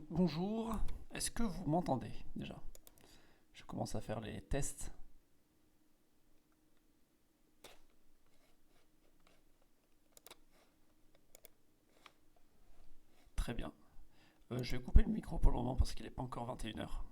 Bonjour, est-ce que vous m'entendez déjà? Je commence à faire les tests. Très bien. Je vais couper le micro pour le moment parce qu'il n'est pas encore 21 heures.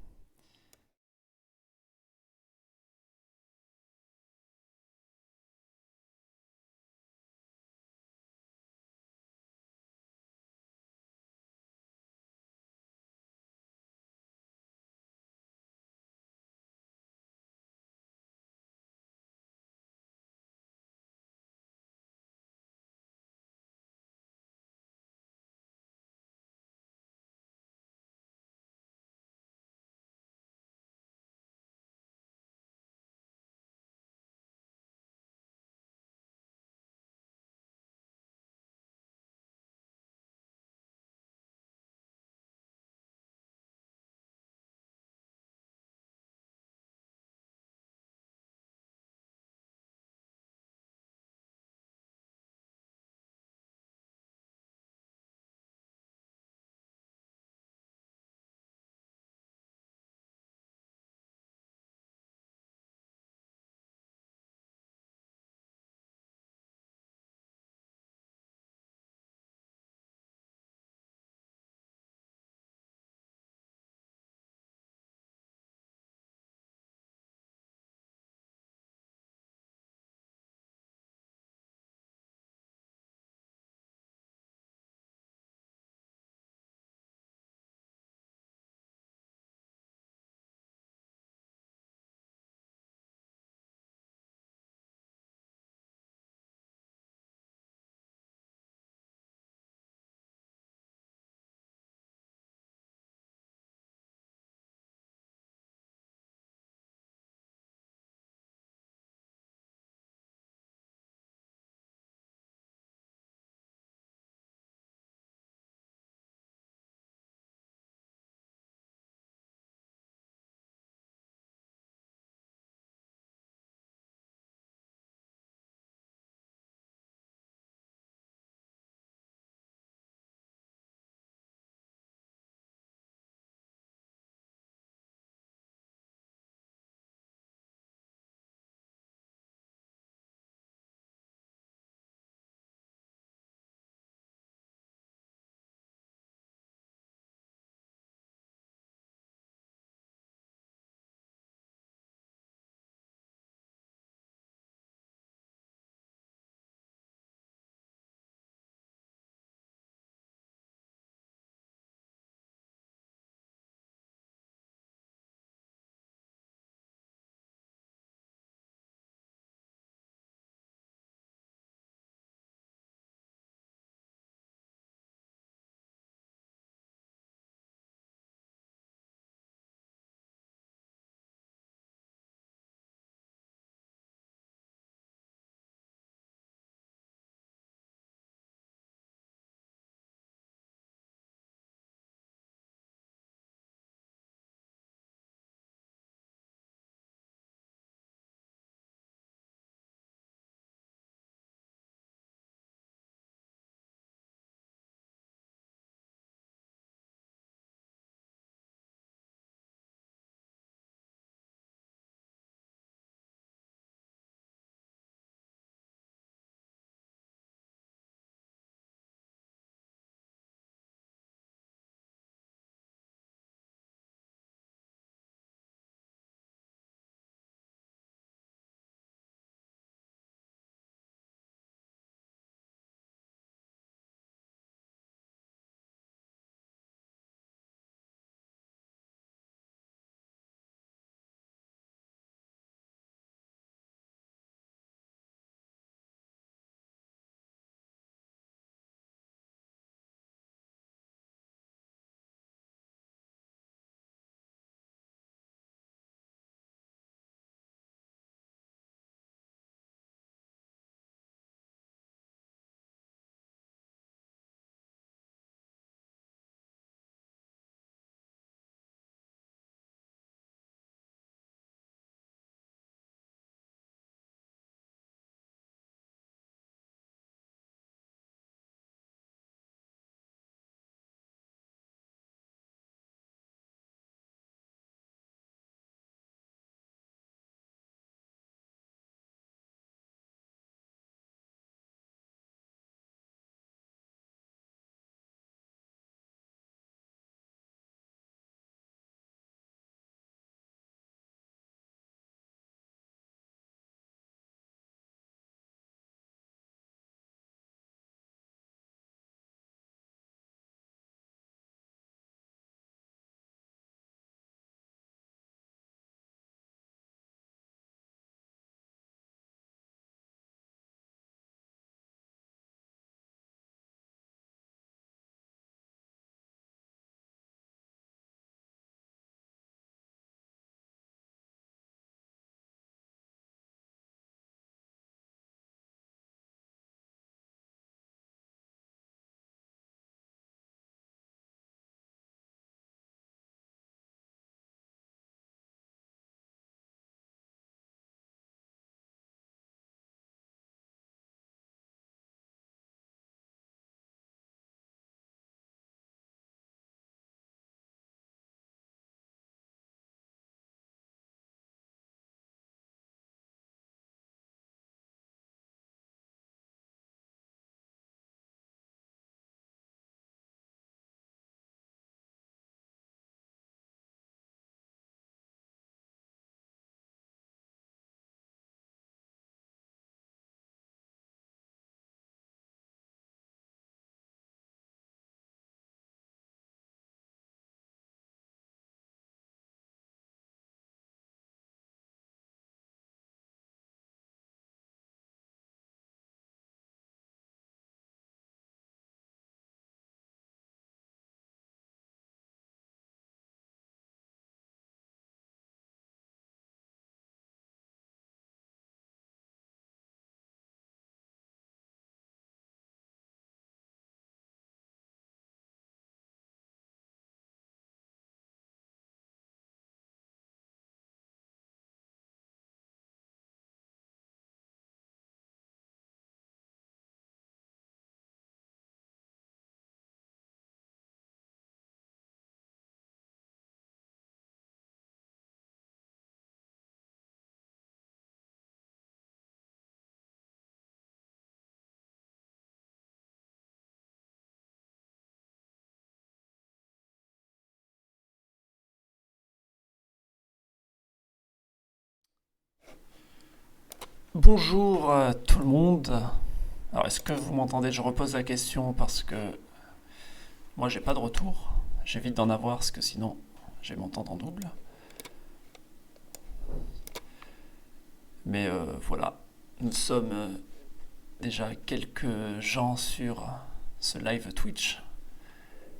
Bonjour tout le monde. Alors est-ce que vous m'entendez? Je repose la question parce que moi j'ai pas de retour. J'évite d'en avoir parce que sinon je vais m'entendre en double. Mais voilà, nous sommes déjà quelques gens sur ce live Twitch.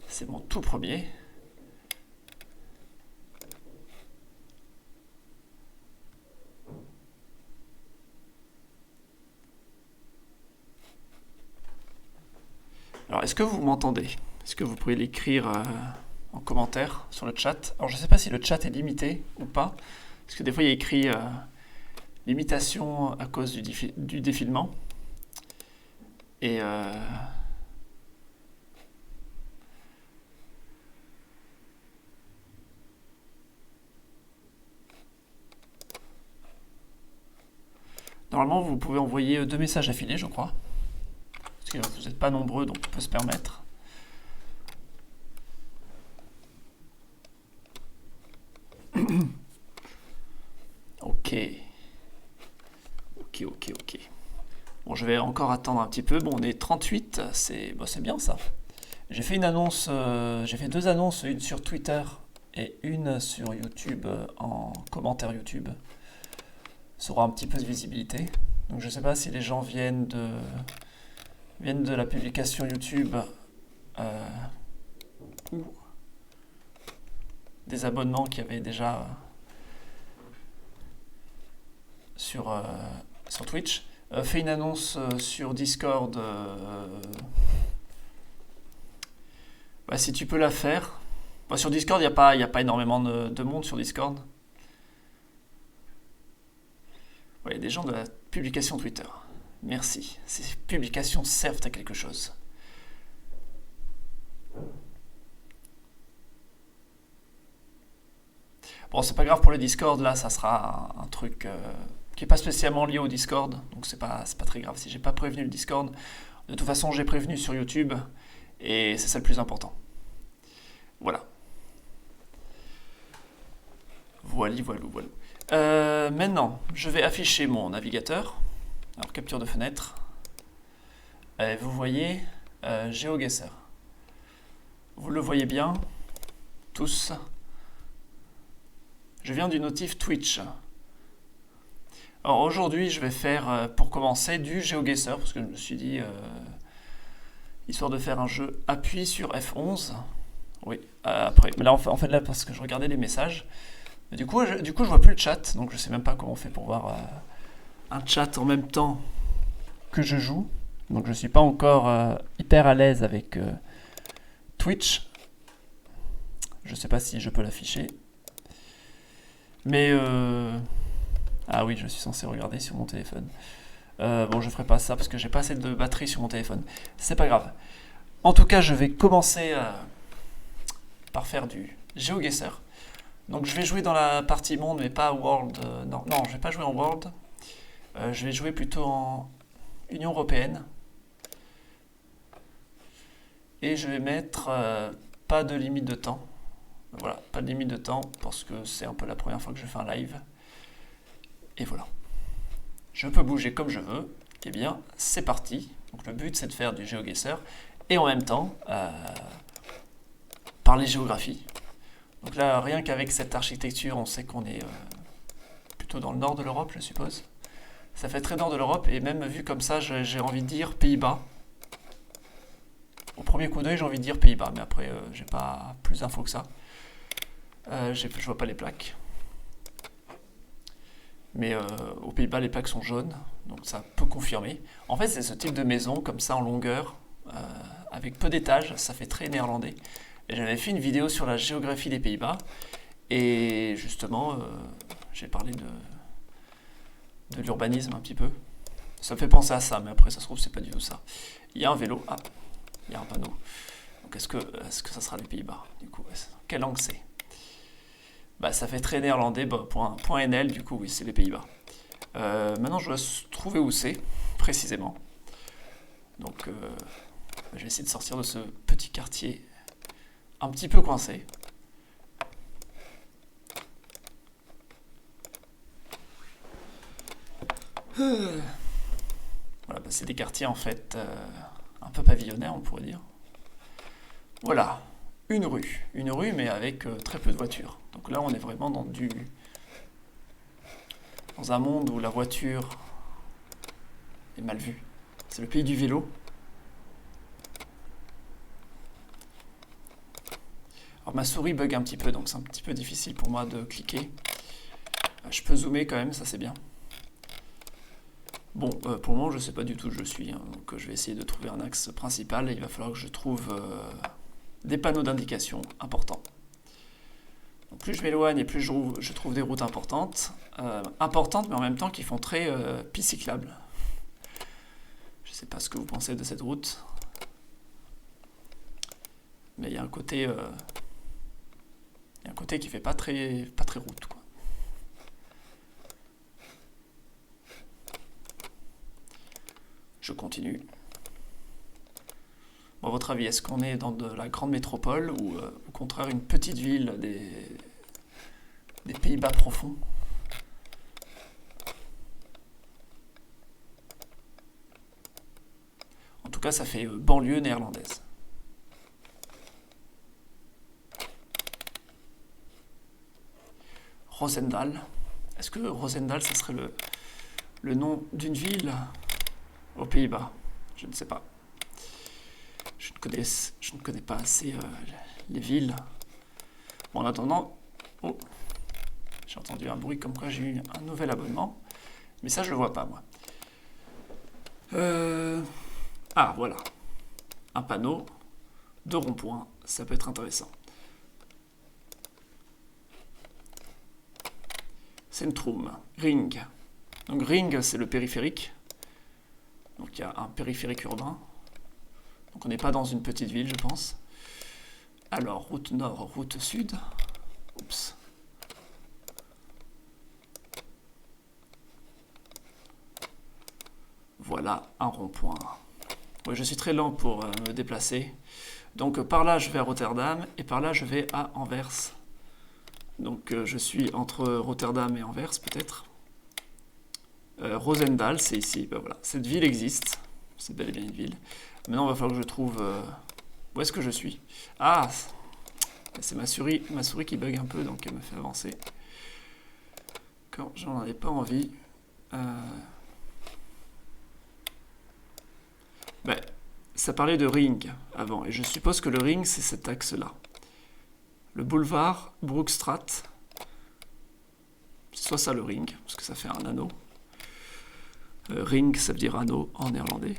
C'est mon tout premier. Alors, est-ce que vous m'entendez? Est-ce que vous pouvez l'écrire en commentaire sur le chat? Alors, je ne sais pas si le chat est limité ou pas, parce que des fois, il y a écrit limitation à cause du défilement. Et normalement, vous pouvez envoyer 2 messages affilés, je crois. Parce que vous n'êtes pas nombreux, donc on peut se permettre. Ok. Bon, je vais encore attendre un petit peu. Bon, on est 38, c'est bien ça. J'ai fait une annonce, j'ai fait 2 annonces, une sur Twitter et une sur YouTube en commentaire YouTube. Ça aura un petit peu de visibilité. Donc je ne sais pas si les gens viennent de la publication YouTube ou des abonnements qu'il y avait déjà sur Twitch. Fait une annonce sur Discord. Si tu peux la faire. Sur Discord, il n'y a pas énormément de monde sur Discord. Il y a des gens de la publication Twitter. Merci. Ces publications servent à quelque chose. Bon, c'est pas grave pour le Discord, là, ça sera un truc qui n'est pas spécialement lié au Discord, donc c'est pas très grave si j'ai pas prévenu le Discord. De toute façon, j'ai prévenu sur YouTube, et c'est ça le plus important. Voilà. Voilà. Maintenant, je vais afficher mon navigateur. Alors, capture de fenêtre. Vous voyez GeoGuessr. Vous le voyez bien, tous. Je viens du notif Twitch. Alors aujourd'hui, je vais faire, pour commencer, du GeoGuessr, parce que je me suis dit, histoire de faire un jeu, appuie sur F11. Oui, après. Mais là, en fait, là, parce que je regardais les messages. Mais du coup, je vois plus le chat, donc je sais même pas comment on fait pour voir un chat en même temps que je joue. Donc je suis pas encore hyper à l'aise avec Twitch. Je sais pas si je peux l'afficher. Mais ah oui, je suis censé regarder sur mon téléphone. Bon, je ferai pas ça parce que j'ai pas assez de batterie sur mon téléphone. C'est pas grave. En tout cas, je vais commencer par faire du GeoGuessr. Donc je vais jouer dans la partie monde, mais pas World. Non, je vais pas jouer en World. Je vais jouer plutôt en Union Européenne. Et je vais mettre pas de limite de temps. Voilà, pas de limite de temps parce que c'est un peu la première fois que je fais un live. Et voilà. Je peux bouger comme je veux. Eh bien, c'est parti. Donc le but, c'est de faire du GeoGuessr et en même temps parler géographie. Donc là, rien qu'avec cette architecture, on sait qu'on est plutôt dans le nord de l'Europe, je suppose. Ça fait très nord de l'Europe et même vu comme ça, j'ai envie de dire Pays-Bas. Au premier coup d'œil, j'ai envie de dire Pays-Bas, mais après, j'ai pas plus d'infos que ça. Je vois pas les plaques. Mais aux Pays-Bas, les plaques sont jaunes, donc ça peut confirmer. En fait, c'est ce type de maison, comme ça, en longueur, avec peu d'étages, ça fait très néerlandais. Et j'avais fait une vidéo sur la géographie des Pays-Bas, et justement, j'ai parlé de l'urbanisme un petit peu. Ça me fait penser à ça, mais après, ça se trouve, c'est pas du tout ça. Il y a un vélo, il y a un panneau. Donc est-ce que ça sera les Pays-Bas, du coup? Quelle langue c'est? Ça fait très néerlandais, point NL, du coup, oui, c'est les Pays-Bas. Maintenant, je dois trouver où c'est, précisément. Donc, je vais essayer de sortir de ce petit quartier un petit peu coincé. Voilà, bah, c'est des quartiers en fait un peu pavillonnaires, on pourrait dire. Voilà, une rue mais avec très peu de voitures. Donc là on est vraiment dans un monde où la voiture est mal vue. C'est le pays du vélo. Alors ma souris bug un petit peu, donc c'est un petit peu difficile pour moi de cliquer. Je peux zoomer quand même, ça c'est bien. Bon, pour le moment je ne sais pas du tout où je suis, hein, donc je vais essayer de trouver un axe principal et il va falloir que je trouve des panneaux d'indication importants. Donc plus je m'éloigne et plus je trouve des routes importantes, mais en même temps qui font très piste cyclable. Je ne sais pas ce que vous pensez de cette route, mais il y a un côté qui fait pas très route, quoi. Je continue. Bon, à votre avis, est-ce qu'on est dans de la grande métropole ou au contraire une petite ville des Pays-Bas profonds? En tout cas, ça fait banlieue néerlandaise. Roosendaal. Est-ce que Roosendaal, ça serait le nom d'une ville aux Pays-Bas? Je ne sais pas. Je ne connais pas assez les villes. Bon, en attendant... Oh, j'ai entendu un bruit comme quoi j'ai eu un nouvel abonnement. Mais ça, je le vois pas, moi. Ah, voilà. Un panneau de rond-point. Ça peut être intéressant. Centrum, Ring. Donc Ring, c'est le périphérique. Donc il y a un périphérique urbain. Donc on n'est pas dans une petite ville, je pense. Alors, route nord, route sud. Oups. Voilà un rond-point. Ouais, je suis très lent pour me déplacer. Donc par là, je vais à Rotterdam et par là, je vais à Anvers. Donc je suis entre Rotterdam et Anvers, peut-être. Roosendaal, c'est ici. Ben voilà. Cette ville existe. C'est bel et bien une ville. Maintenant, il va falloir que je trouve où est-ce que je suis. Ah, c'est ma souris qui bug un peu, donc elle me fait avancer. Quand j'en avais pas envie. Ben, ça parlait de ring avant, et je suppose que le ring, c'est cet axe-là. Le boulevard Broekstraat, c'est soit ça le ring, parce que ça fait un anneau. Ring, ça veut dire anneau en néerlandais.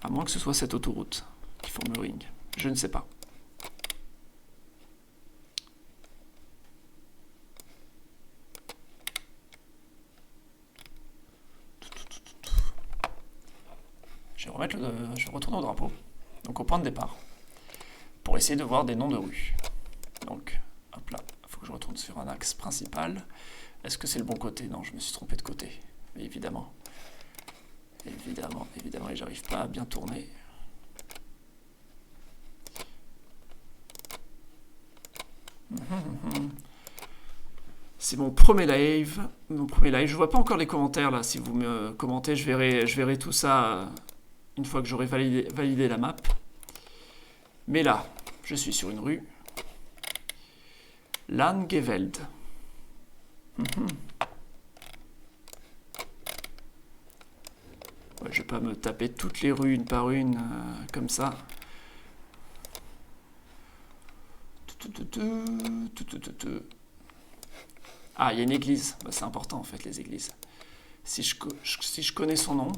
À moins que ce soit cette autoroute qui forme le ring. Je ne sais pas. Je vais retourner au drapeau, donc au point de départ, pour essayer de voir des noms de rues. Donc, hop là, il faut que je retourne sur un axe principal. Est-ce que c'est le bon côté? Non, je me suis trompé de côté. Mais évidemment. Évidemment, et j'arrive pas à bien tourner. C'est mon premier live. Je vois pas encore les commentaires là. Si vous me commentez, je verrai tout ça une fois que j'aurai validé la map. Mais là, je suis sur une rue. Langeveld. Ouais, je vais pas me taper toutes les rues une par une comme ça. Ah, il y a une église. Bah, c'est important en fait, les églises. Si je connais son nom,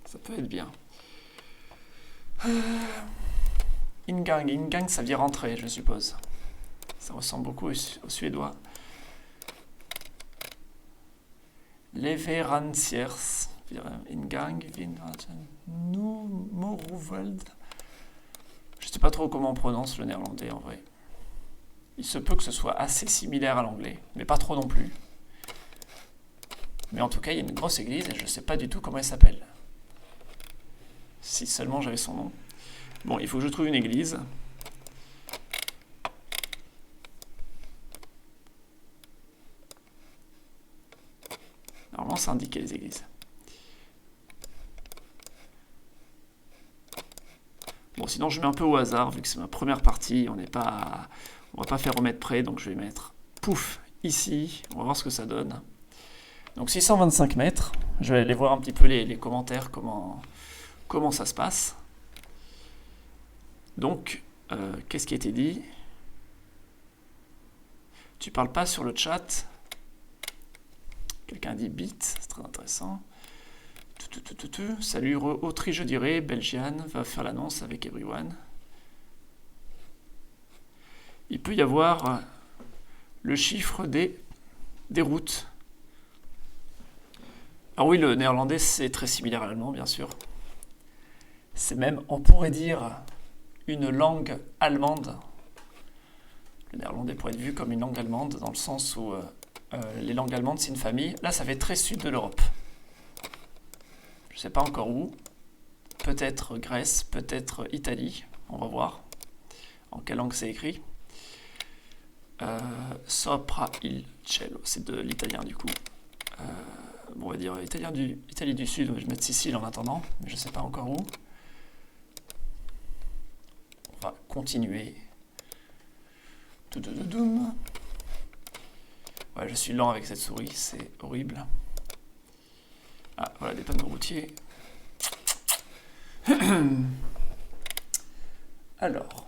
ça peut être bien. Ingang, ça veut dire rentrer, je suppose. Ça ressemble beaucoup au suédois. Leverantiers, Ingang, Moruveld. Je ne sais pas trop comment on prononce le néerlandais en vrai. Il se peut que ce soit assez similaire à l'anglais, mais pas trop non plus. Mais en tout cas, il y a une grosse église et je ne sais pas du tout comment elle s'appelle. Si seulement j'avais son nom. Bon, il faut que je trouve une église. commence à indiquer les églises. Bon, sinon je mets un peu au hasard, vu que c'est ma première partie, on va pas faire au mètre près, donc je vais mettre pouf ici, on va voir ce que ça donne. Donc 625 mètres, je vais aller voir un petit peu les commentaires, comment ça se passe. Donc, qu'est-ce qui a été dit? Tu parles pas sur le chat. Quelqu'un dit bit, c'est très intéressant. Salut, Autry, je dirais, Belgiane va faire l'annonce avec everyone. Il peut y avoir le chiffre des routes. Alors oui, le néerlandais, c'est très similaire à l'allemand, bien sûr. C'est même, on pourrait dire, une langue allemande. Le néerlandais pourrait être vu comme une langue allemande, dans le sens où les langues allemandes, c'est une famille. Là, ça fait très sud de l'Europe. Je ne sais pas encore où. Peut-être Grèce, peut-être Italie. On va voir en quelle langue c'est écrit. Sopra il cielo, c'est de l'italien du coup. Bon, on va dire Italie du Sud, je vais mettre Sicile en attendant, mais je ne sais pas encore où. On va continuer. Ouais, je suis lent avec cette souris, c'est horrible. Ah, voilà des panneaux routiers. Alors.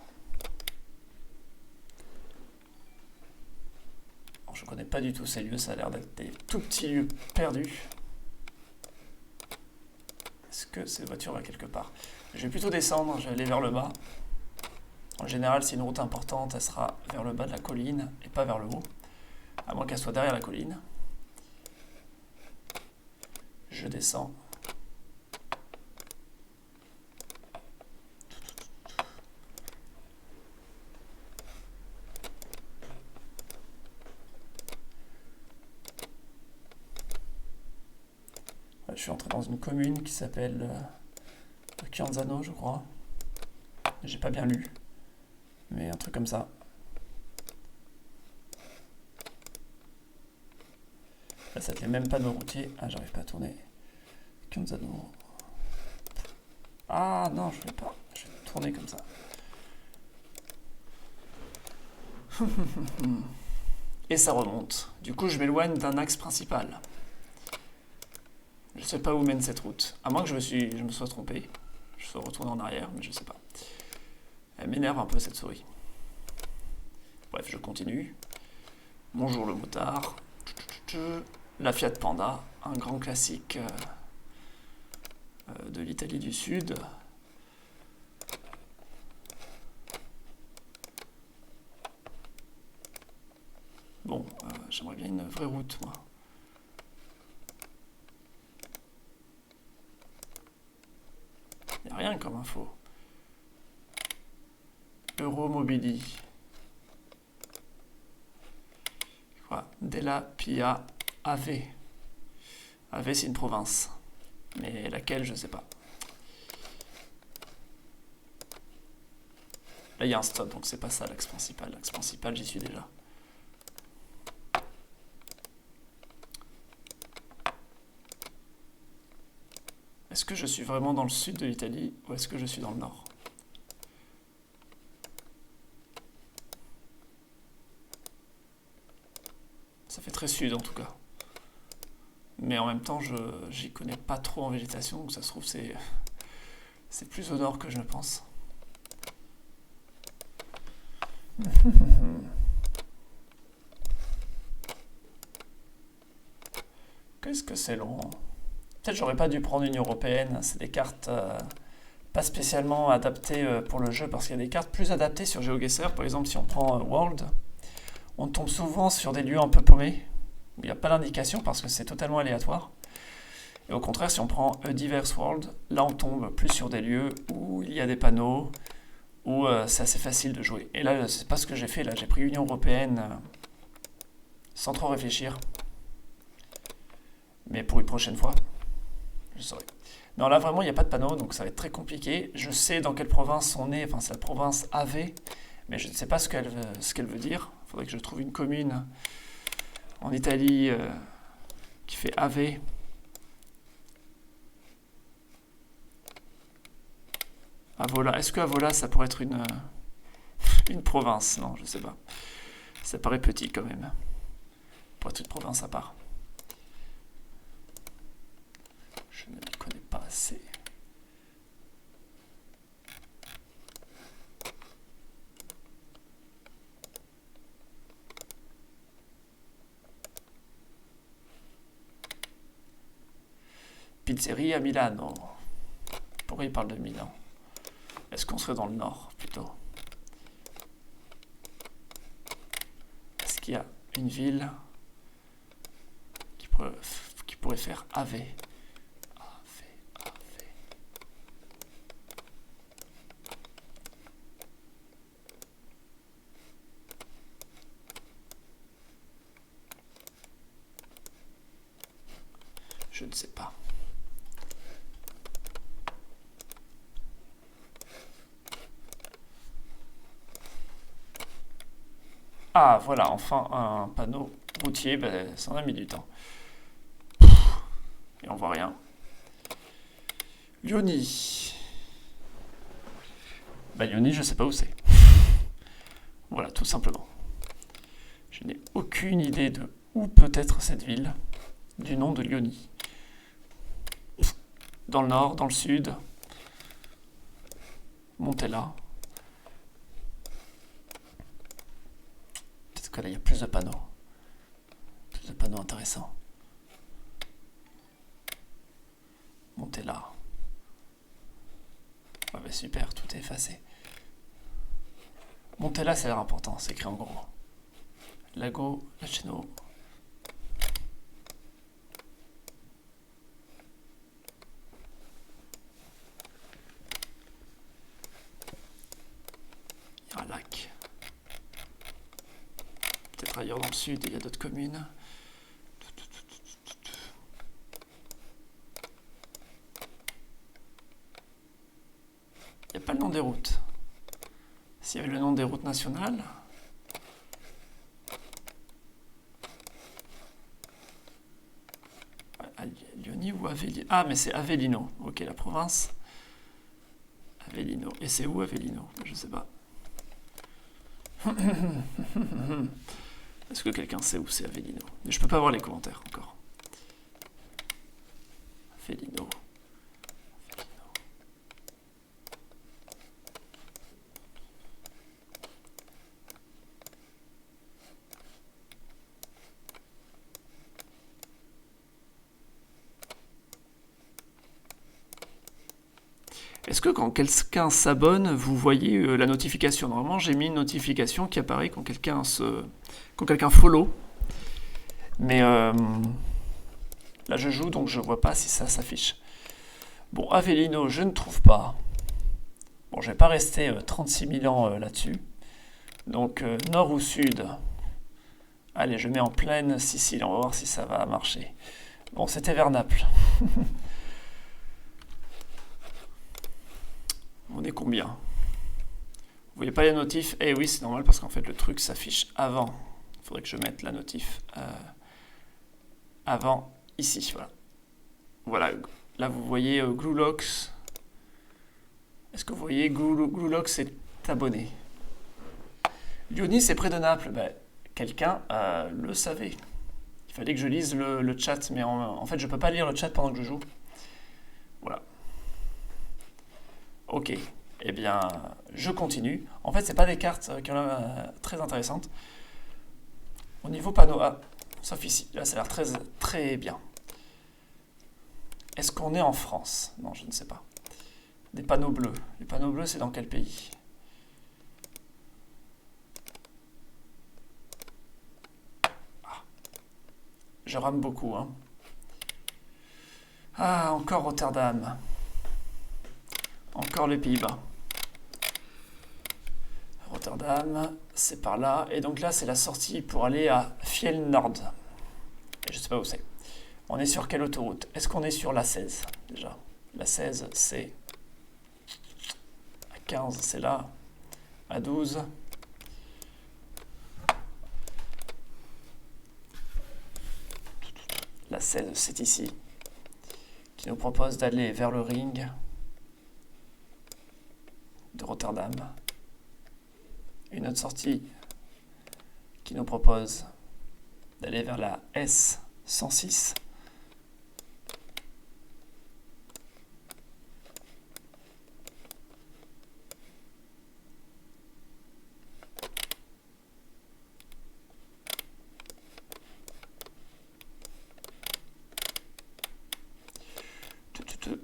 Je connais pas du tout ces lieux, ça a l'air d'être des tout petits lieux perdus. Est-ce que cette voiture va quelque part? Je vais plutôt descendre, je vais aller vers le bas. En général, si une route importante, elle sera vers le bas de la colline et pas vers le haut. À moins qu'elle soit derrière la colline. Je descends. Je suis entré dans une commune qui s'appelle Chianzano, je crois. J'ai pas bien lu, mais un truc comme ça. Là, ça fait même panneau routier. Ah, j'arrive pas à tourner. Chianzano. Ah non, je vais pas. Je vais tourner comme ça. Et ça remonte. Du coup, je m'éloigne d'un axe principal. Je ne sais pas où mène cette route. À moins que je me sois trompé. Je sois retourné en arrière, mais je ne sais pas. Elle m'énerve un peu cette souris. Bref, je continue. Bonjour le motard. La Fiat Panda, un grand classique de l'Italie du Sud. Bon, j'aimerais bien une vraie route, moi. Il n'y a rien comme info. Euromobili. Quoi? Della Pia Ave. Ave, c'est une province. Mais laquelle, je ne sais pas. Là, il y a un stop, donc c'est pas ça l'axe principal. L'axe principal, j'y suis déjà. Est-ce que je suis vraiment dans le sud de l'Italie ou est-ce que je suis dans le nord? Ça fait très sud en tout cas. Mais en même temps, j'y connais pas trop en végétation, donc ça se trouve c'est plus au nord que je ne pense. Qu'est-ce que c'est long? Peut-être j'aurais pas dû prendre une européenne, c'est des cartes pas spécialement adaptées pour le jeu, parce qu'il y a des cartes plus adaptées sur GeoGuessr. Par exemple, si on prend World, on tombe souvent sur des lieux un peu paumés, où il n'y a pas d'indication parce que c'est totalement aléatoire. Et au contraire, si on prend A Diverse World, là on tombe plus sur des lieux où il y a des panneaux, où c'est assez facile de jouer. Et là, c'est pas ce que j'ai fait, là j'ai pris Union Européenne sans trop réfléchir. Mais pour une prochaine fois, je saurai. Non, là vraiment il n'y a pas de panneau, donc ça va être très compliqué. Je sais dans quelle province on est, enfin c'est la province Ave, mais je ne sais pas ce qu'elle veut dire. Il faudrait que je trouve une commune en Italie qui fait Ave. Avola. Est-ce que Avola, ça pourrait être une province? Non, je sais pas. Ça paraît petit quand même. Pour être une province à part. Je ne m'y connais pas assez. Pizzeria Milano. Pourquoi il parle de Milan? Est-ce qu'on serait dans le nord plutôt? Est-ce qu'il y a une ville qui pourrait faire Ave? Je ne sais pas. Ah, voilà, enfin un panneau routier, ben, ça en a mis du temps. Et on voit rien. Lioni. Ben, Lioni, je sais pas où c'est. Voilà, tout simplement. Je n'ai aucune idée de où peut être cette ville, du nom de Lioni. Dans le nord, dans le sud. Montella. Peut-être que là, il y a plus de panneaux. Plus de panneaux intéressants. Montella. Ah bah super, tout est effacé. Montella, ça a l'air important, c'est écrit en gros. Lago Laceno. Il y a un lac. Peut-être ailleurs dans le sud, il y a d'autres communes. Il n'y a pas le nom des routes. S'il y avait le nom des routes nationales. Lioni ou Avellino? Ah, mais c'est Avellino. Ok, la province. Avellino. Et c'est où Avellino? Je sais pas. Est-ce que quelqu'un sait où c'est Avellino? Mais je peux pas voir les commentaires encore. Avellino. Est-ce que quand quelqu'un s'abonne, vous voyez la notification? Normalement, j'ai mis une notification qui apparaît quand quelqu'un follow. Mais là, je joue, donc je vois pas si ça s'affiche. Bon, Avellino, je ne trouve pas. Bon, je vais pas rester 36 000 ans là-dessus. Donc, nord ou sud? Allez, je mets en pleine Sicile, on va voir si ça va marcher. Bon, c'était vers Naples. On est combien? Vous voyez pas les notifs? Eh oui, c'est normal parce qu'en fait le truc s'affiche avant. Il faudrait que je mette la notif avant ici. Voilà. Voilà. Là vous voyez Glulox. Est-ce que vous voyez Glulox est abonné? Lioni c'est près de Naples. Ben, quelqu'un le savait. Il fallait que je lise le chat, mais en fait je peux pas lire le chat pendant que je joue. Voilà. Ok, eh bien, je continue. En fait, c'est pas des cartes qui ont l'air très intéressantes. Au niveau panneau, sauf ici, là, ça a l'air très, très bien. Est-ce qu'on est en France? Non, je ne sais pas. Des panneaux bleus. Les panneaux bleus, c'est dans quel pays? Je rame beaucoup, hein. Ah, encore Rotterdam. Encore les Pays-Bas. Rotterdam, c'est par là. Et donc là, c'est la sortie pour aller à Fjellnord. Je ne sais pas où c'est. On est sur quelle autoroute? Est-ce qu'on est sur la 16 déjà? La 16, c'est... À 15, c'est là. À 12... La 16, c'est ici. Qui nous propose d'aller vers le ring. de Rotterdam. Une autre sortie qui nous propose d'aller vers la S106.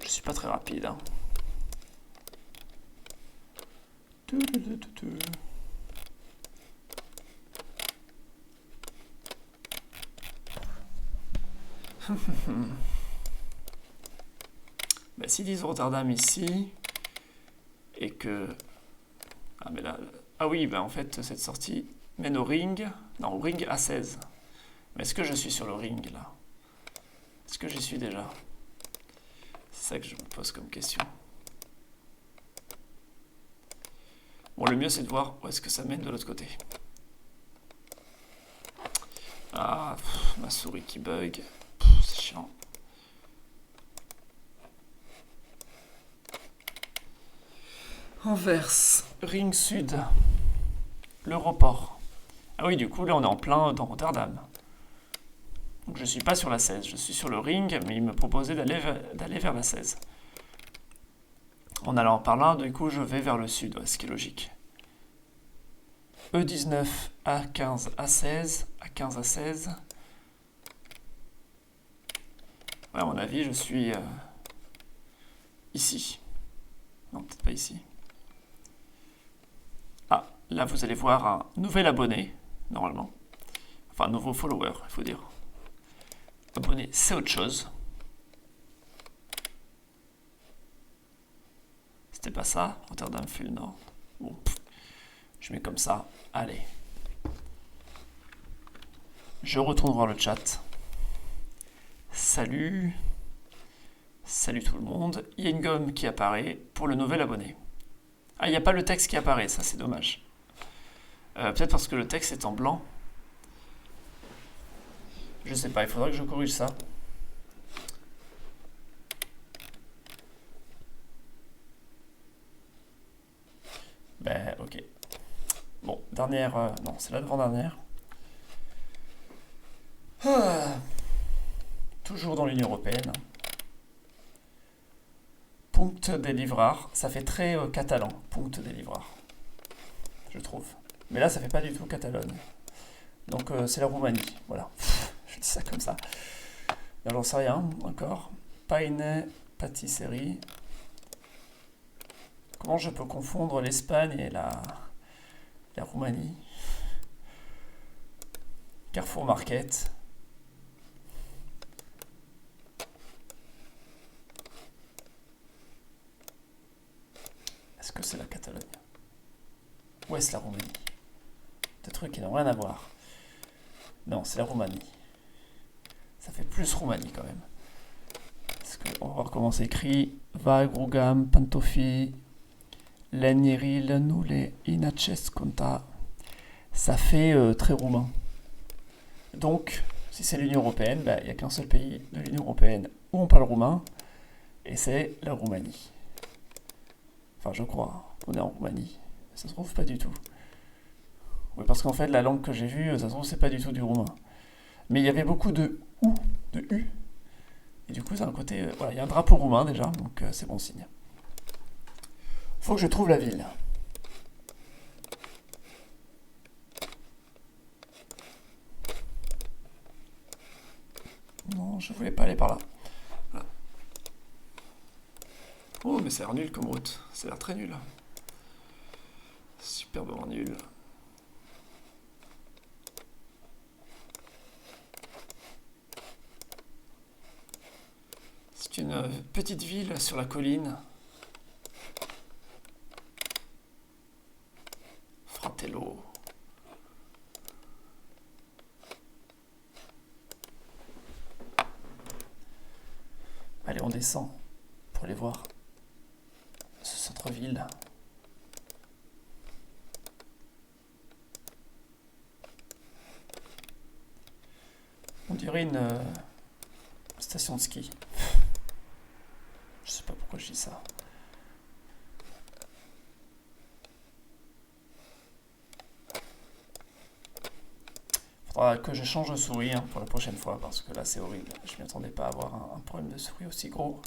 Je suis pas très rapide. Hein. Bah, s'ils disent Rotterdam ici, et que... Ah, mais là... Ah oui, bah en fait, cette sortie mène au ring. Non, au ring A16. Mais est-ce que je suis sur le ring, là? Est-ce que j'y suis déjà? C'est ça que je me pose comme question. Bon, le mieux, c'est de voir où est-ce que ça mène de l'autre côté. Ah, ma souris qui bug. C'est chiant. Anvers, ring sud, l'Europort. Ah oui, du coup, là, on est en plein dans Rotterdam. Donc, je ne suis pas sur la 16, je suis sur le ring, mais il me proposait d'aller vers la 16. En allant par là, du coup, je vais vers le sud, ouais, ce qui est logique. E19, A15, A16, A15, A16. Ouais, à mon avis, je suis ici. Non, peut-être pas ici. Ah, là, vous allez voir un nouvel abonné, normalement. Enfin, un nouveau follower, il faut dire. Abonné, c'est autre chose. C'était pas ça, Rotterdam fait le nord. Bon, je mets comme ça. Allez. Je retourne voir le chat. Salut. Salut tout le monde. Il y a une gomme qui apparaît pour le nouvel abonné. Ah, il n'y a pas le texte qui apparaît, ça c'est dommage. Peut-être parce que le texte est en blanc. Je sais pas, il faudra que je corrige ça. Ben, ok. Bon, dernière... non, c'est la devant-dernière. Ah, toujours dans l'Union Européenne. Punct des livreurs. Ça fait très catalan, Punct des livreurs. Je trouve. Mais là, ça fait pas du tout Catalogne. Donc, c'est la Roumanie. Voilà. Je dis ça comme ça. Là, j'en sais rien encore. Paine, pâtisserie. Comment je peux confondre l'Espagne et la Roumanie? Carrefour Market. Est-ce que c'est la Catalogne? Ou est-ce la Roumanie? Des trucs qui n'ont rien à voir. Non, c'est la Roumanie. Ça fait plus Roumanie quand même. Parce que, on va voir comment c'est écrit. Vag, Rugam, Pantofi, Lenieril, Nule, Inaches, Conta. Ça fait très roumain. Donc, si c'est l'Union Européenne, il n'y a qu'un seul pays de l'Union Européenne où on parle roumain, et c'est la Roumanie. Enfin, je crois qu'on est en Roumanie. Ça se trouve pas du tout. Oui, parce qu'en fait, la langue que j'ai vue, ça se trouve, c'est pas du tout du roumain. Mais il y avait beaucoup de OU, de U. Et du coup, c'est un côté... voilà, il y a un drapeau roumain déjà, donc c'est bon signe. Faut que je trouve la ville. Non, je voulais pas aller par là. Voilà. Oh, mais ça a l'air nul comme route. Ça a l'air très nul. Superbement nul. C'est une petite ville sur la colline. Fratello. Allez, on descend pour aller voir ce centre-ville. On dirait une station de ski. Je sais pas pourquoi je dis ça. Faudra que je change de souris hein, pour la prochaine fois parce que là c'est horrible. Je m'y attendais pas à avoir un problème de souris aussi gros.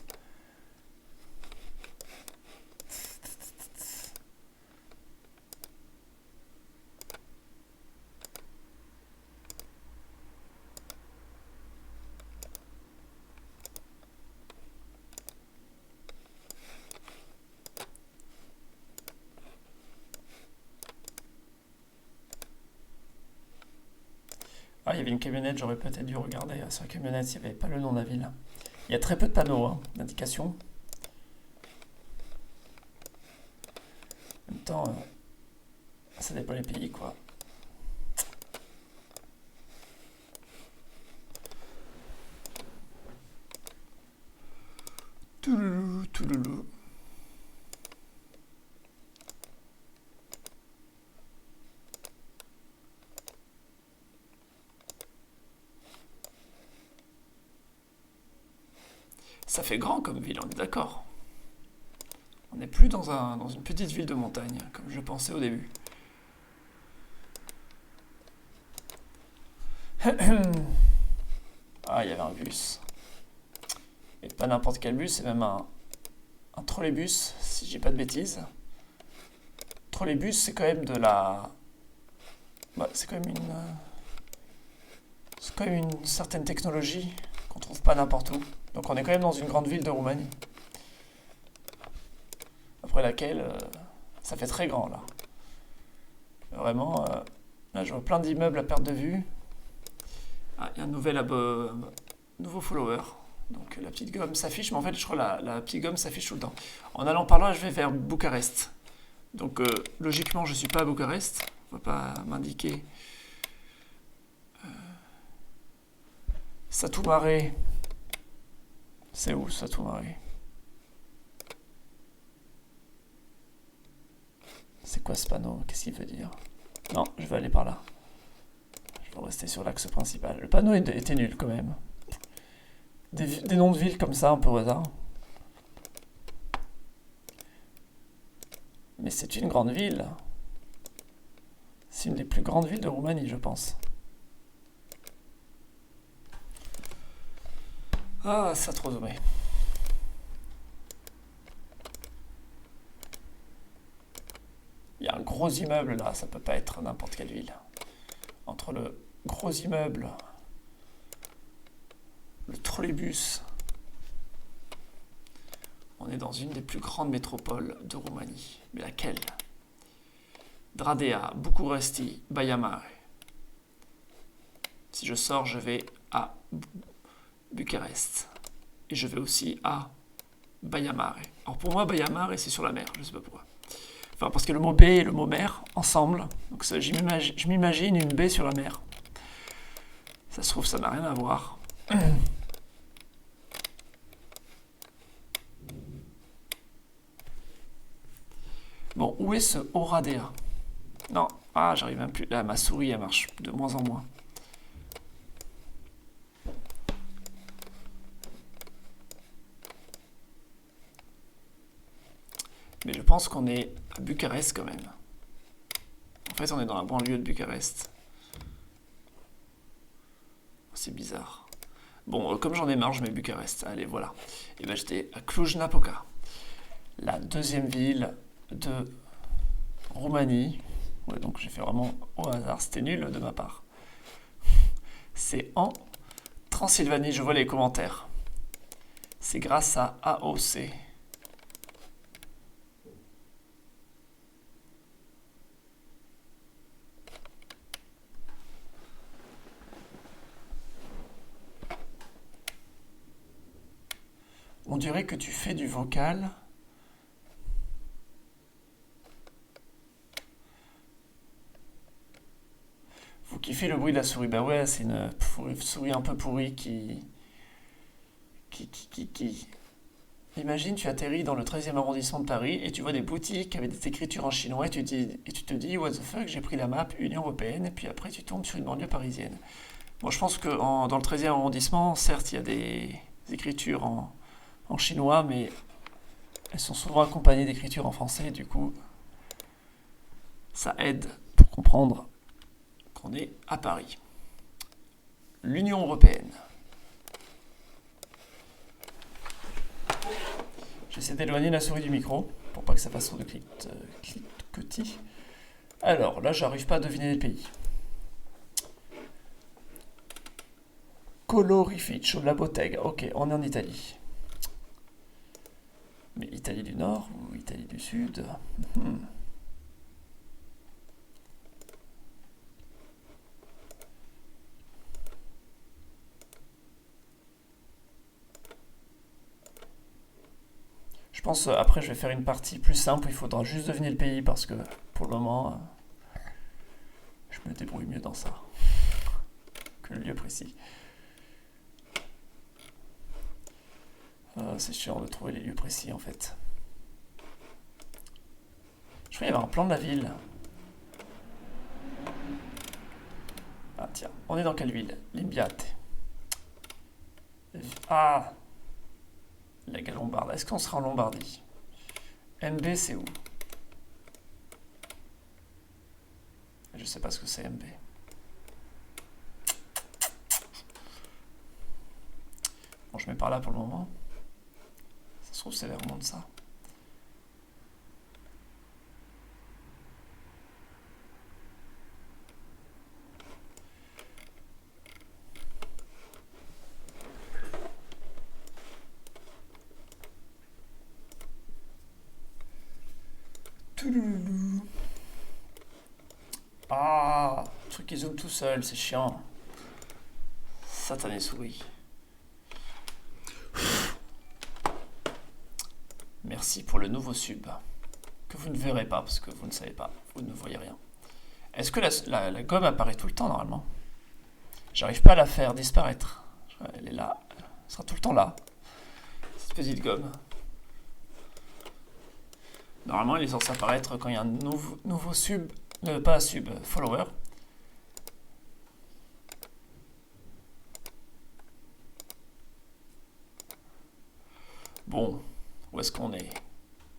Ah, il y avait une camionnette, j'aurais peut-être dû regarder. Sur la camionnette, il n'y avait pas le nom de la ville. Il y a très peu de panneaux hein, d'indication. En même temps, ça dépend des pays, quoi. Touloulou, touloulou. Ça fait grand comme ville, on est d'accord. On n'est plus dans une petite ville de montagne, comme je pensais au début. Ah, il y avait un bus. Et pas n'importe quel bus, c'est même un trolleybus, si j'ai pas de bêtises. Trolleybus, c'est quand même de la... Bah, c'est quand même une certaine technologie qu'on trouve pas n'importe où. Donc on est quand même dans une grande ville de Roumanie. Après laquelle, ça fait très grand là. Vraiment, là je vois plein d'immeubles à perte de vue. Ah, il y a un nouveau follower. Donc la petite gomme s'affiche, mais en fait je crois que la petite gomme s'affiche tout le temps. En allant par là, je vais vers Bucarest. Donc logiquement, je suis pas à Bucarest. On va pas m'indiquer. Satu Mare. C'est où Satu Mare? C'est quoi ce panneau? Qu'est-ce qu'il veut dire? Non, je vais aller par là. Je vais rester sur l'axe principal. Le panneau était nul quand même. Des noms de villes comme ça, un peu au hasard. Mais c'est une grande ville. C'est une des plus grandes villes de Roumanie, je pense. Ah, ça a trop zoomé. Il y a un gros immeuble là, ça peut pas être n'importe quelle ville. Entre le gros immeuble, le trolleybus, on est dans une des plus grandes métropoles de Roumanie. Mais laquelle? Dradea, Bucuresti, Baia Mare. Si je sors, je vais à Bucarest. Et je vais aussi à Baia Mare. Alors pour moi, Baia Mare, c'est sur la mer, je sais pas pourquoi. Enfin, parce que le mot baie et le mot mer, ensemble, donc je m'imagine une baie sur la mer. Ça se trouve, ça n'a rien à voir. Bon, où est ce Oradea? Non, ah, j'arrive même plus. Là, ma souris, elle marche de moins en moins. Mais je pense qu'on est à Bucarest quand même. En fait, on est dans la banlieue de Bucarest. C'est bizarre. Bon, comme j'en ai marre, je mets Bucarest. Allez, voilà. Et ben, j'étais à Cluj-Napoca, la deuxième ville de Roumanie. Ouais, donc j'ai fait vraiment au hasard. C'était nul de ma part. C'est en Transylvanie. Je vois les commentaires. C'est grâce à AOC. On dirait que tu fais du vocal. Vous kiffez le bruit de la souris? Bah ouais, c'est une souris un peu pourrie qui... Imagine, tu atterris dans le 13e arrondissement de Paris et tu vois des boutiques avec des écritures en chinois et tu te dis, what the fuck, j'ai pris la map Union Européenne et puis après tu tombes sur une banlieue parisienne. Bon, je pense que dans le 13e arrondissement, certes, il y a des écritures en chinois, mais elles sont souvent accompagnées d'écritures en français, du coup, ça aide pour comprendre qu'on est à Paris. l'Union européenne. J'essaie d'éloigner la souris du micro pour pas que ça fasse trop de cliquetis. Alors là, j'arrive pas à deviner les pays. Colorificio, la bottega. Ok, on est en Italie. Mais Italie du Nord ou Italie du Sud? Je pense après je vais faire une partie plus simple, il faudra juste deviner le pays parce que pour le moment je me débrouille mieux dans ça que le lieu précis. C'est chiant de trouver les lieux précis en fait. Je crois qu'il y avait un plan de la ville. Ah tiens, on est dans quelle ville? Limbiate. Ah, la Galombarde. Est-ce qu'on sera en Lombardie? MB c'est où? Je sais pas ce que c'est MB. Bon, je mets par là pour le moment. Ça se trouve c'est vers Monza. Ah, le truc qui zoome tout seul, c'est chiant. Satané souris. Merci pour le nouveau sub. Que vous ne verrez pas, parce que vous ne savez pas, vous ne voyez rien. Est-ce que la gomme apparaît tout le temps normalement? J'arrive pas à la faire disparaître. Elle est là. Elle sera tout le temps là. Cette petite gomme. Normalement, il est censé apparaître quand il y a un nouveau sub. Pas sub, follower. Bon, où est-ce qu'on est?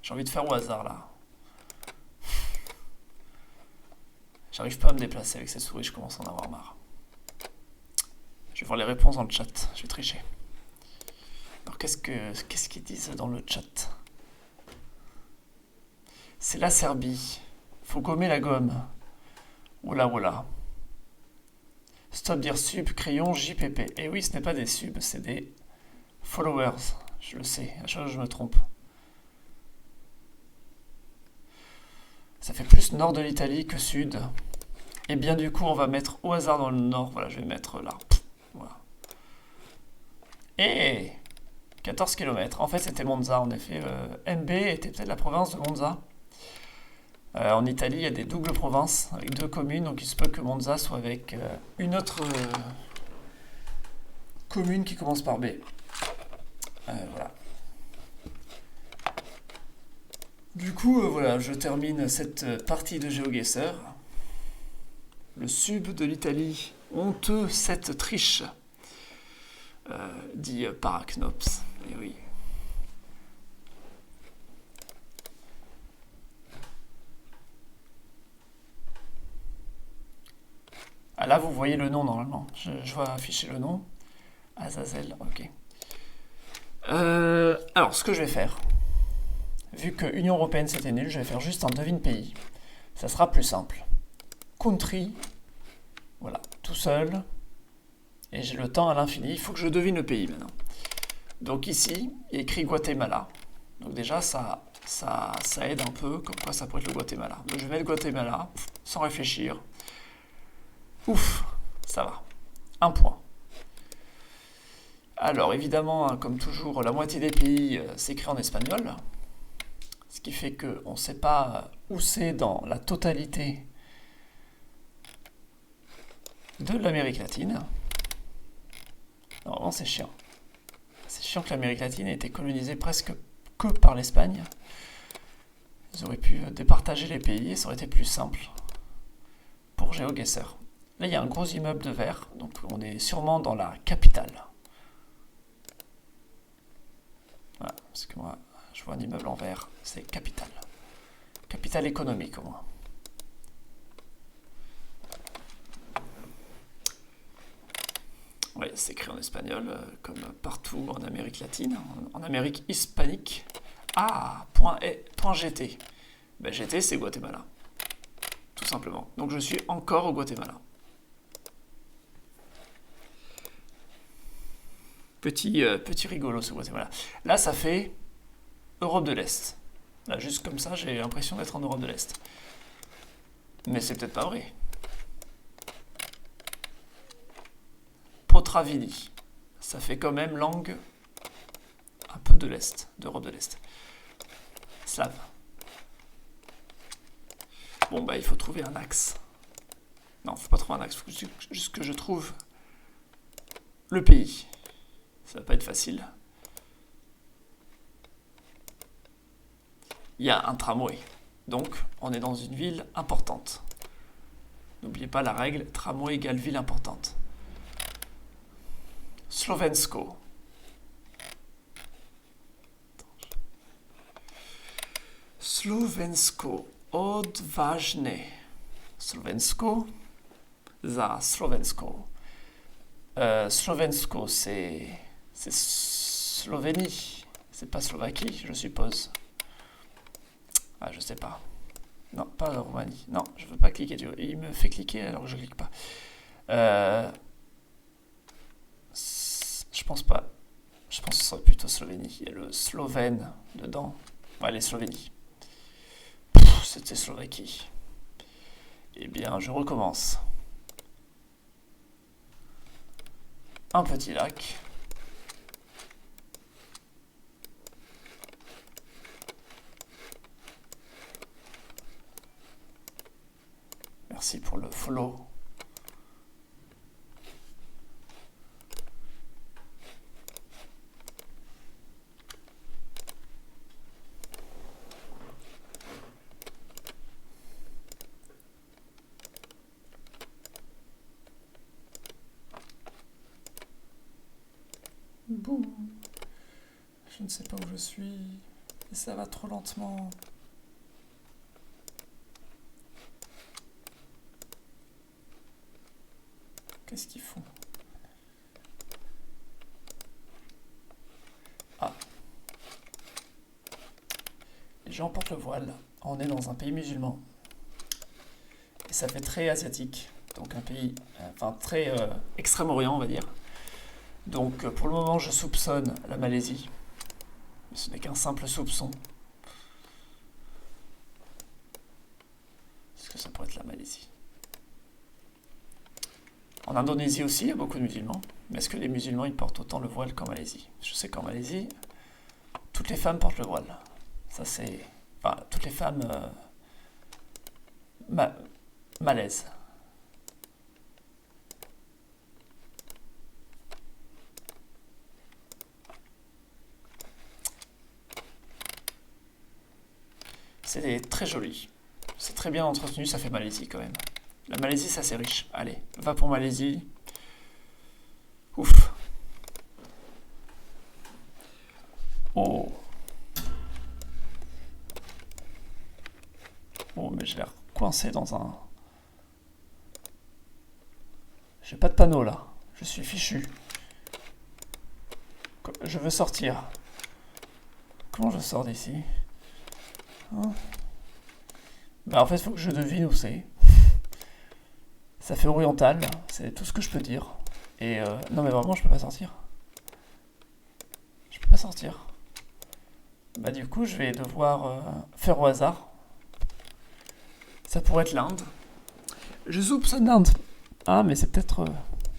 J'ai envie de faire au hasard là. J'arrive pas à me déplacer avec cette souris, je commence à en avoir marre. Je vais voir les réponses dans le chat, je vais tricher. Alors qu'est-ce qu'ils disent dans le chat? C'est la Serbie. Faut gommer la gomme. Oula oula. Stop dire sub, crayon, JPP. Et oui, ce n'est pas des subs, c'est des followers. Je le sais, à chaque fois je me trompe. Ça fait plus nord de l'Italie que sud. Et bien du coup, on va mettre au hasard dans le nord. Voilà, je vais mettre là. Voilà. Et 14 km. En fait, c'était Monza, en effet. MB était peut-être la province de Monza. En Italie, il y a des doubles provinces avec 2 communes, donc il se peut que Monza soit avec une autre commune qui commence par B. Voilà. Du coup, voilà, je termine cette partie de GeoGuessr. Le sud de l'Italie, honteux cette triche, dit Paracnops. Et oui. Ah là, vous voyez le nom normalement. Je vois afficher le nom. Azazel, ok. Alors, ce que je vais faire, vu que Union Européenne c'était nul, je vais faire juste un devine pays. Ça sera plus simple. Country, voilà, tout seul. Et j'ai le temps à l'infini. Il faut que je devine le pays maintenant. Donc ici, il y a écrit Guatemala. Donc déjà, ça aide un peu, comme quoi ça pourrait être le Guatemala. Donc je vais mettre Guatemala, sans réfléchir. Ouf, ça va. 1 point. Alors évidemment, hein, comme toujours, la moitié des pays s'écrit en espagnol. Ce qui fait qu'on ne sait pas où c'est dans la totalité de l'Amérique latine. Normalement, c'est chiant. C'est chiant que l'Amérique latine ait été colonisée presque que par l'Espagne. Ils auraient pu départager les pays et ça aurait été plus simple pour GeoGuessr. Là, il y a un gros immeuble de verre, donc on est sûrement dans la capitale. Voilà, parce que moi, je vois un immeuble en verre, c'est capitale. Capitale économique, au moins. Oui, c'est écrit en espagnol, comme partout en Amérique latine, en Amérique hispanique. Ah, .gt. Ben, GT, c'est Guatemala. Tout simplement. Donc je suis encore au Guatemala. Petit rigolo ce Guatemala. Là, ça fait Europe de l'Est. Là, juste comme ça, j'ai l'impression d'être en Europe de l'Est. Mais c'est peut-être pas vrai. Potravini. Ça fait quand même langue un peu de l'Est, d'Europe de l'Est. Slave. Bon, bah, il faut trouver un axe. Non, faut pas trouver un axe. Faut juste que je trouve le pays. Ça va pas être facile. Il y a un tramway. Donc, on est dans une ville importante. N'oubliez pas la règle, tramway égale ville importante. Slovensko. Slovensko. Odważne. Slovensko. Za Slovensko. Slovensko, c'est Slovénie. C'est pas Slovaquie, je suppose. Ah, je sais pas. Non, pas la Roumanie. Non, je veux pas cliquer. Il me fait cliquer alors que je clique pas. Je pense pas. Je pense que ce serait plutôt Slovénie. Il y a le slovène dedans. Ouais, les Slovénie. C'était Slovaquie. Eh bien, je recommence. Un petit lac. Merci pour le follow. Boum. Je ne sais pas où je suis. Et ça va trop lentement. Qu'est-ce qu'ils font? Ah. Les gens portent le voile. On est dans un pays musulman. Et ça fait très asiatique. Donc un pays, enfin très extrême-orient, on va dire. Donc pour le moment, je soupçonne la Malaisie. Mais ce n'est qu'un simple soupçon. Est-ce que ça pourrait être la Malaisie? En Indonésie aussi, il y a beaucoup de musulmans. Mais est-ce que les musulmans, ils portent autant le voile qu'en Malaisie? Je sais qu'en Malaisie, toutes les femmes portent le voile. Ça, c'est... Enfin, toutes les femmes malaises. C'est très joli. C'est très bien entretenu, ça fait Malaisie quand même. La Malaisie, c'est assez riche. Allez, va pour Malaisie. Ouf. Oh. Oh, mais j'ai l'air coincé dans un... J'ai pas de panneau là. Je suis fichu. Je veux sortir. Comment je sors d'ici? Bah en fait, il faut que je devine où c'est. Ça fait oriental, c'est tout ce que je peux dire. Et non mais vraiment, je peux pas sortir. Je peux pas sortir. Bah du coup, je vais devoir faire au hasard. Ça pourrait être l'Inde. Je soupçonne l'Inde. Ah, mais c'est peut-être...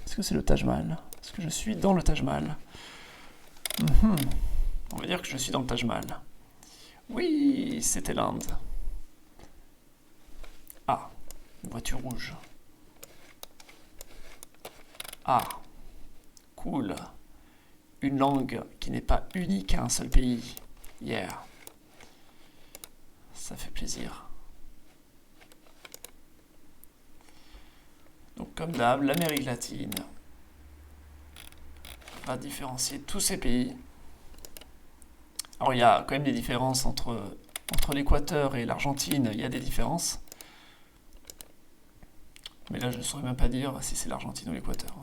Est-ce que c'est le Taj Mahal? Est-ce que je suis dans le Taj Mahal? On va dire que je suis dans le Taj Mahal. Oui, c'était l'Inde. Ah, une voiture rouge. Ah, cool. Une langue qui n'est pas unique à un seul pays. Yeah. Ça fait plaisir. Donc comme d'hab, l'Amérique latine va différencier tous ces pays. Alors il y a quand même des différences entre l'Équateur et l'Argentine, il y a des différences. Mais là je ne saurais même pas dire si c'est l'Argentine ou l'Équateur.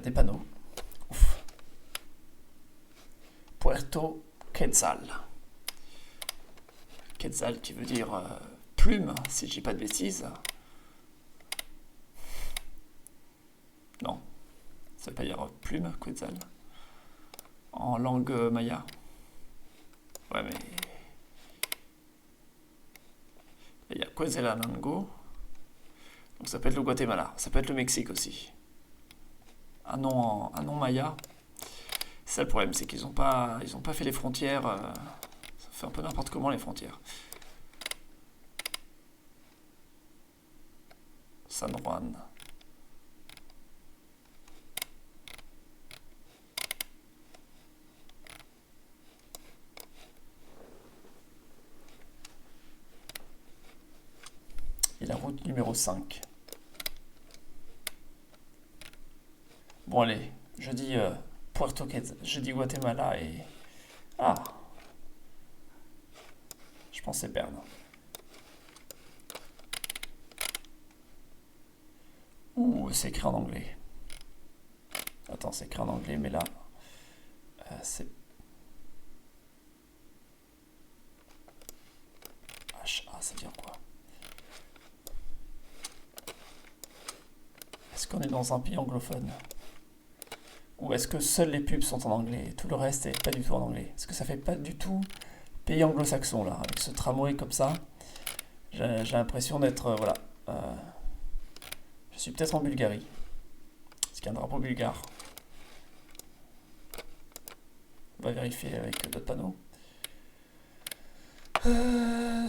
des panneaux. Ouf. Puerto Quetzal. Quetzal qui veut dire plume, si je dis pas de bêtises. Non, ça veut pas dire plume, Quetzal. En langue maya. Ouais, mais... il y a Quetzaltenango. Donc ça peut être le Guatemala, ça peut être le Mexique aussi. Un nom maya. C'est ça le problème, c'est qu'ils n'ont pas fait les frontières. Ça fait un peu n'importe comment les frontières. San Juan. Et la route numéro 5. Bon allez, je dis Puerto Quetzal, je dis Guatemala et... Ah, je pensais perdre. Ouh, c'est écrit en anglais. Attends, c'est écrit en anglais, mais là, c'est... HA, ça veut dire quoi? Est-ce qu'on est dans un pays anglophone? Ou est-ce que seules les pubs sont en anglais et tout le reste est pas du tout en anglais? Est-ce que ça fait pas du tout pays anglo-saxon là, avec ce tramway comme ça? J'ai l'impression d'être... voilà. Je suis peut-être en Bulgarie. Est-ce qu'il y a un drapeau bulgare? On va vérifier avec d'autres panneaux.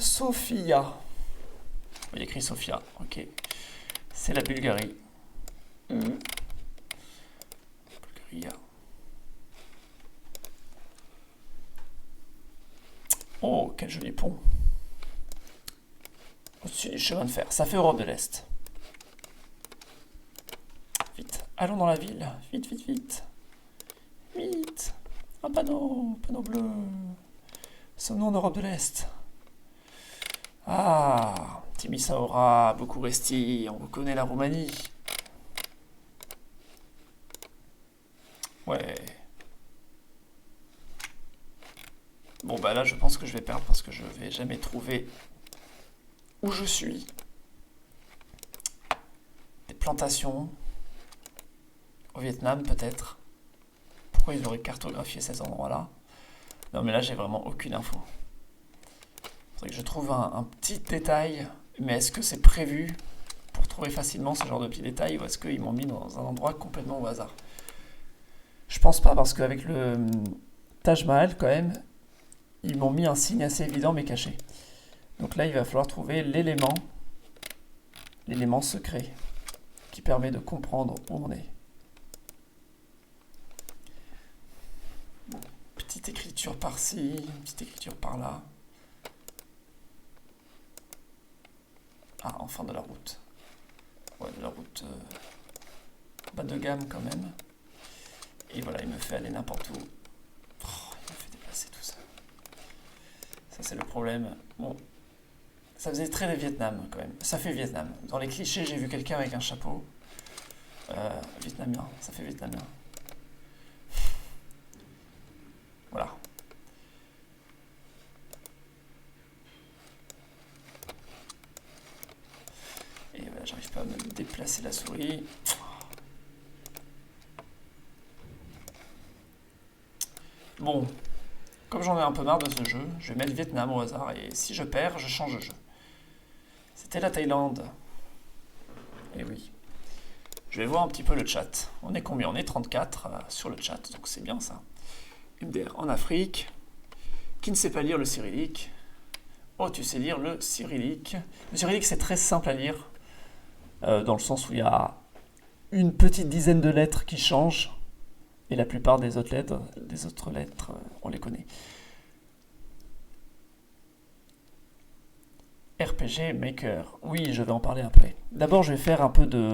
Sofia. Il y a écrit Sofia, ok. C'est la Bulgarie. Bulgaria. Oh, quel joli pont. Au-dessus du chemin de fer. Ça fait Europe de l'Est. Vite, allons dans la ville. Vite, vite, vite. Vite. Un panneau bleu. Sommes-nous en Europe de l'Est? Ah, Timișoara, București, on reconnaît la Roumanie. Ouais. Bon bah là je pense que je vais perdre parce que je vais jamais trouver où je suis. Des plantations. Au Vietnam peut-être. Pourquoi ils auraient cartographié ces endroits-là? Non mais là j'ai vraiment aucune info. Faudrait que je trouve un petit détail, mais est-ce que c'est prévu pour trouver facilement ce genre de petits détails ou est-ce qu'ils m'ont mis dans un endroit complètement au hasard? Je pense pas parce qu'avec le Taj Mahal quand même, ils m'ont mis un signe assez évident mais caché. Donc là il va falloir trouver l'élément secret qui permet de comprendre où on est. Petite écriture par-ci, petite écriture par-là. Ah, enfin de la route. Ouais, de la route bas de gamme quand même. Et voilà, il me fait aller n'importe où. Oh, il me fait déplacer tout ça. Ça, c'est le problème. Bon, ça faisait très Vietnam quand même. Ça fait Vietnam. Dans les clichés, j'ai vu quelqu'un avec un chapeau. Vietnamien, ça fait vietnamien. Voilà. Et voilà, j'arrive pas à me déplacer la souris. Bon, comme j'en ai un peu marre de ce jeu, je vais mettre Vietnam au hasard et si je perds, je change de jeu. C'était la Thaïlande. Et oui. Je vais voir un petit peu le chat. On est combien? On est 34 sur le chat, donc c'est bien ça. MDR en Afrique. Qui ne sait pas lire le cyrillique? Oh, tu sais lire le cyrillique. Le cyrillique, c'est très simple à lire, dans le sens où il y a une petite dizaine de lettres qui changent, et la plupart des autres lettres, on les connaît. RPG Maker. Oui, je vais en parler après. D'abord, je vais faire un peu de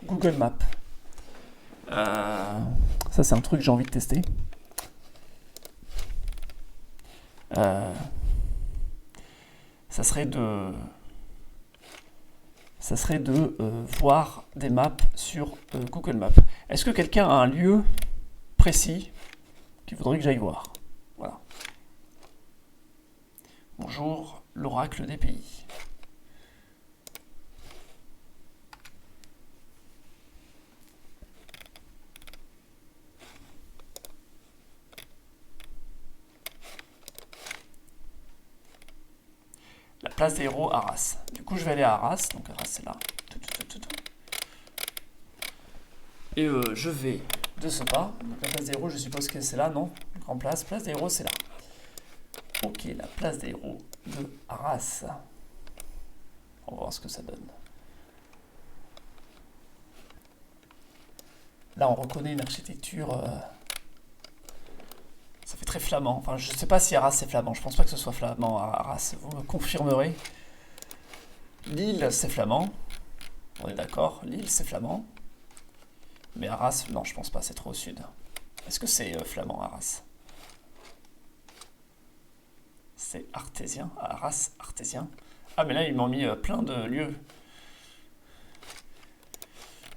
Google Maps. Ça, c'est un truc que j'ai envie de tester. Ça serait de ça serait de voir des maps sur Google Maps. Est-ce que quelqu'un a un lieu précis qu'il voudrait que j'aille voir? Voilà. Bonjour, l'oracle des pays. La place des héros, Arras. Du coup, je vais aller à Arras. Donc, Arras, c'est là. Et je vais de ce pas. Donc, la place des héros, je suppose que c'est là, non? Grande place. Place des héros, c'est là. Ok, la place des héros de Arras. On va voir ce que ça donne. Là, on reconnaît une architecture... ça fait très flamand. Enfin, je ne sais pas si Arras c'est flamand. Je pense pas que ce soit flamand à Arras. Vous me confirmerez. Lille, c'est flamand. On est d'accord. Lille, c'est flamand. Mais Arras, non, je pense pas. C'est trop au sud. Est-ce que c'est flamand, Arras? C'est artésien. Arras, artésien. Ah, mais là, ils m'ont mis plein de lieux.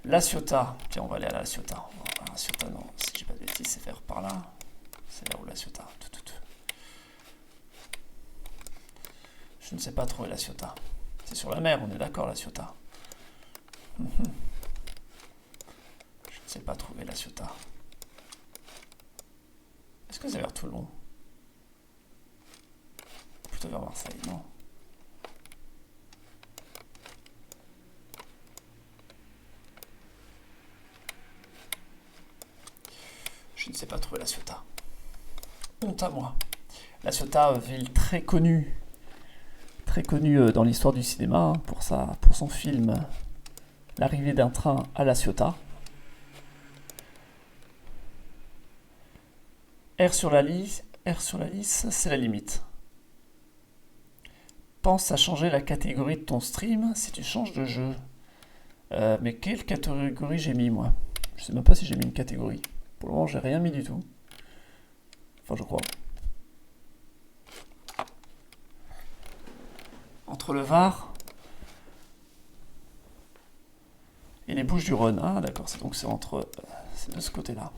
La Ciotat. Tiens, on va aller à La Ciotat. La Ciotat, non. Si j'ai pas de bêtises, c'est vers par là. C'est là où La Ciotat. Je ne sais pas trouver La Ciotat. C'est sur la mer, on est d'accord, La Ciotat. Je ne sais pas trouver La Ciotat. Est-ce que c'est vers Toulon? Plutôt vers Marseille, non? Je ne sais pas trouver La Ciotat. Honte à moi. La Ciotat, ville très connue dans l'histoire du cinéma, pour son film L'arrivée d'un train à La Ciotat. R sur la lisse, c'est la limite. Pense à changer la catégorie de ton stream si tu changes de jeu. Mais quelle catégorie j'ai mis, moi? Je sais même pas si j'ai mis une catégorie. Pour le moment, j'ai rien mis du tout. Enfin, je crois. Entre le Var et les Bouches-du-Rhône. Ah, d'accord, c'est de ce côté-là.